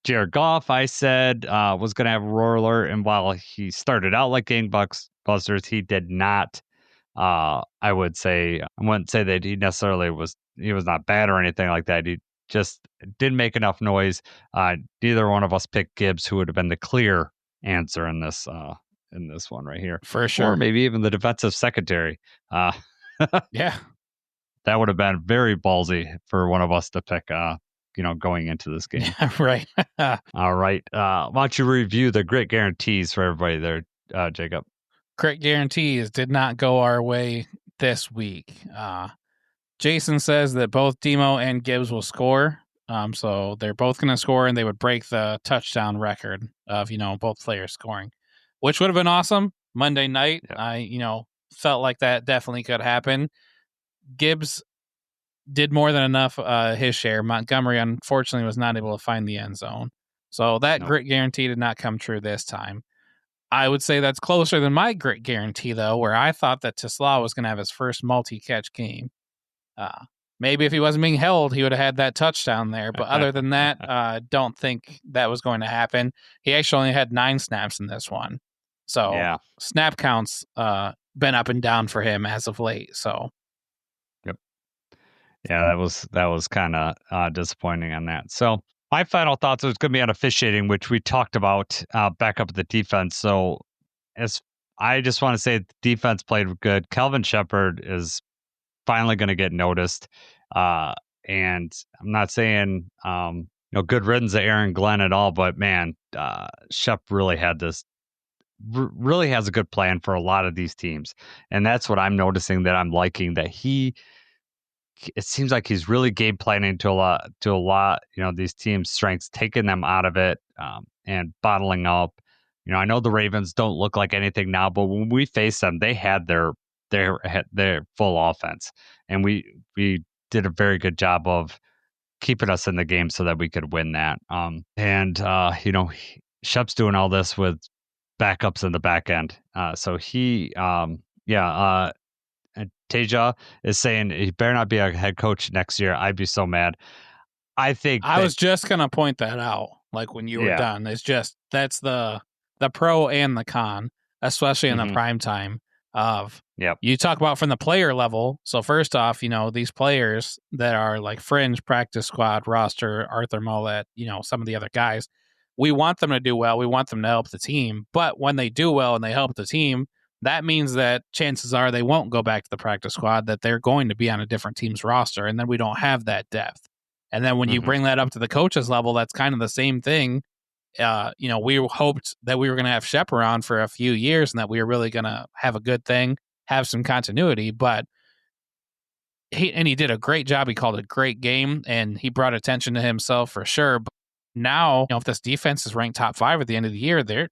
Jared Goff, I said, was going to have a roar alert, and while he started out like gangbusters, he did not. I wouldn't say that he necessarily was not bad or anything like that. He just didn't make enough noise. Neither one of us picked Gibbs, who would have been the clear answer in this one right here. For sure. Or maybe even the defensive secondary. Yeah. That would have been very ballsy for one of us to pick, going into this game. Yeah, right. All right. Why don't you review the grit guarantees for everybody there, Jacob? Grit guarantees did not go our way this week. Jason says that both Demo and Gibbs will score. So they're both going to score, and they would break the touchdown record of, both players scoring, which would have been awesome. Monday night, yeah. I felt like that definitely could happen. Gibbs did more than enough his share. Montgomery, unfortunately, was not able to find the end zone. So that grit guarantee did not come true this time. I would say that's closer than my grit guarantee, though, where I thought that Tesla was going to have his first multi-catch game. Maybe if he wasn't being held, he would have had that touchdown there. But other than that, don't think that was going to happen. He actually only had 9 snaps in this one. So yeah. Snap counts been up and down for him as of late. So yep. Yeah, that was kind of disappointing on that. So my final thoughts was going to be on officiating, which we talked about back up at the defense. So as I just want to say, the defense played good. Kelvin Sheppard is finally going to get noticed. And I'm not saying, good riddance to Aaron Glenn at all, but man, Shep really really has a good plan for a lot of these teams. And that's what I'm noticing that I'm liking, that it seems like he's really game planning to a lot, these teams' strengths, taking them out of it, and bottling up. I know the Ravens don't look like anything now, but when we faced them, they had their full offense, and we did a very good job of keeping us in the game so that we could win that. Shep's doing all this with backups in the back end. So he, and Teja is saying he better not be a head coach next year. I'd be so mad. I think I was just gonna point that out. Like when you were done, it's just that's the pro and the con, especially in the prime time. You talk about from the player level. So first off, these players that are like fringe practice squad roster, Arthur Mollett, some of the other guys, we want them to do well. We want them to help the team. But when they do well and they help the team, that means that chances are they won't go back to the practice squad, that they're going to be on a different team's roster. And then we don't have that depth. And then when you bring that up to the coaches level, that's kind of the same thing. We hoped that we were going to have Shep around for a few years and that we were really going to have a good thing, have some continuity, but he did a great job. He called it a great game and he brought attention to himself for sure. But now, if this defense is ranked top 5 at the end of the year, there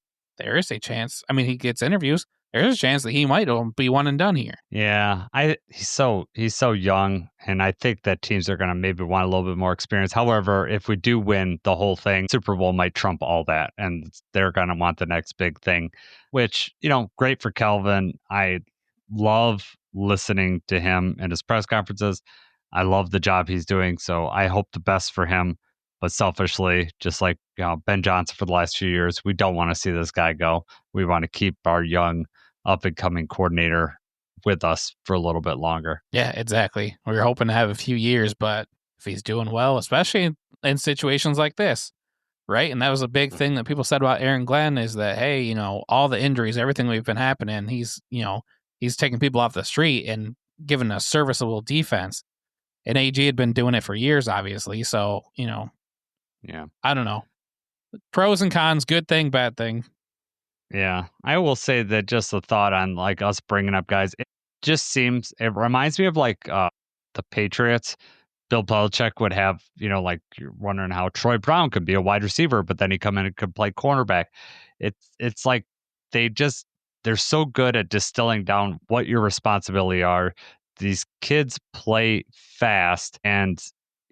is a chance. I mean, he gets interviews. There's a chance that he might be one and done here. Yeah, he's so young, and I think that teams are going to maybe want a little bit more experience. However, if we do win the whole thing, Super Bowl might trump all that, and they're going to want the next big thing, which, great for Kelvin. I love listening to him in his press conferences. I love the job he's doing, so I hope the best for him. But selfishly, just like Ben Johnson for the last few years, we don't want to see this guy go. We want to keep our young up-and-coming coordinator with us for a little bit longer. Yeah, exactly. We were hoping to have a few years, but if he's doing well, especially in situations like this, right? And that was a big thing that people said about Aaron Glenn is that, hey, all the injuries, everything we've been happening, he's taking people off the street and giving a serviceable defense. And AG had been doing it for years, obviously. So, yeah, I don't know. Pros and cons, good thing, bad thing. Yeah, I will say that just a thought on like us bringing up guys. just seems, it reminds me of like the Patriots. Bill Belichick would have, like you're wondering how Troy Brown could be a wide receiver, but then he come in and could play cornerback. It's like they're so good at distilling down what your responsibility are. These kids play fast, and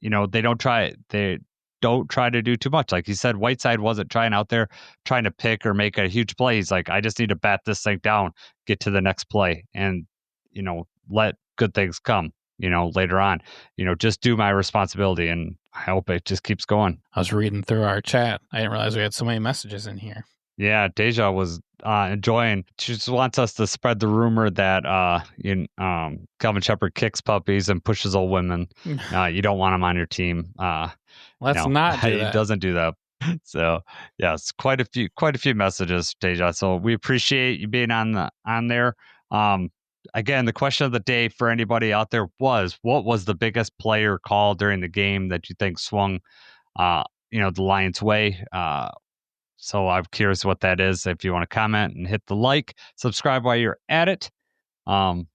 they don't try to do too much. Like you said, Whiteside wasn't trying out there trying to pick or make a huge play. He's like, I just need to bat this thing down, get to the next play, and let good things come. Later on, just do my responsibility, and I hope it just keeps going. I was reading through our chat. I didn't realize we had so many messages in here. Yeah, Deja was enjoying. She just wants us to spread the rumor that Kelvin Sheppard kicks puppies and pushes old women. You don't want him on your team. Let's not do that. He doesn't do that. So yes, quite a few messages, Deja. So we appreciate you being on there. Again, the question of the day for anybody out there was, what was the biggest player call during the game that you think swung, the Lions' way? So I'm curious what that is. If you want to comment and hit the like, subscribe while you're at it. All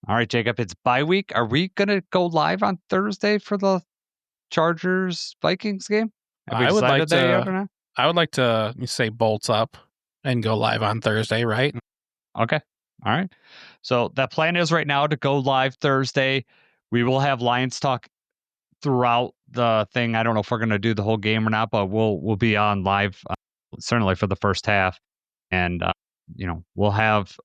right, Jacob, it's bye week. Are we going to go live on Thursday for the Chargers-Vikings game? I would like to say bolts up and go live on Thursday, right? Okay. All right. So that plan is right now to go live Thursday. We will have Lions talk throughout the thing. I don't know if we're going to do the whole game or not, but we'll be on live certainly for the first half. And we'll have,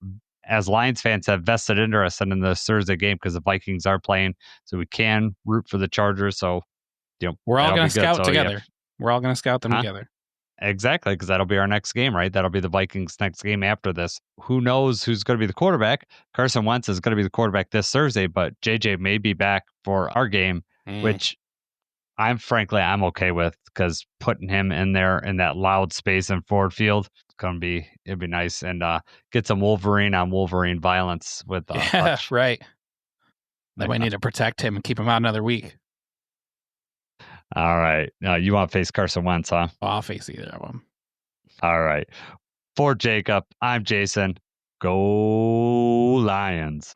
as Lions fans, have vested interest in this Thursday game because the Vikings are playing, so we can root for the Chargers. So we're all going to scout together. Yeah. We're all going to scout them together. Exactly, because that'll be our next game, right? That'll be the Vikings' next game after this. Who knows who's going to be the quarterback? Carson Wentz is going to be the quarterback this Thursday, but JJ may be back for our game, which I'm okay with, because putting him in there in that loud space in Ford Field, it'd be nice, and get some Wolverine on Wolverine violence with Hutch. Right. Then we need to protect him and keep him out another week. All right. You want to face Carson Wentz, huh? I'll face either of them. All right. For Jacob, I'm Jason. Go Lions.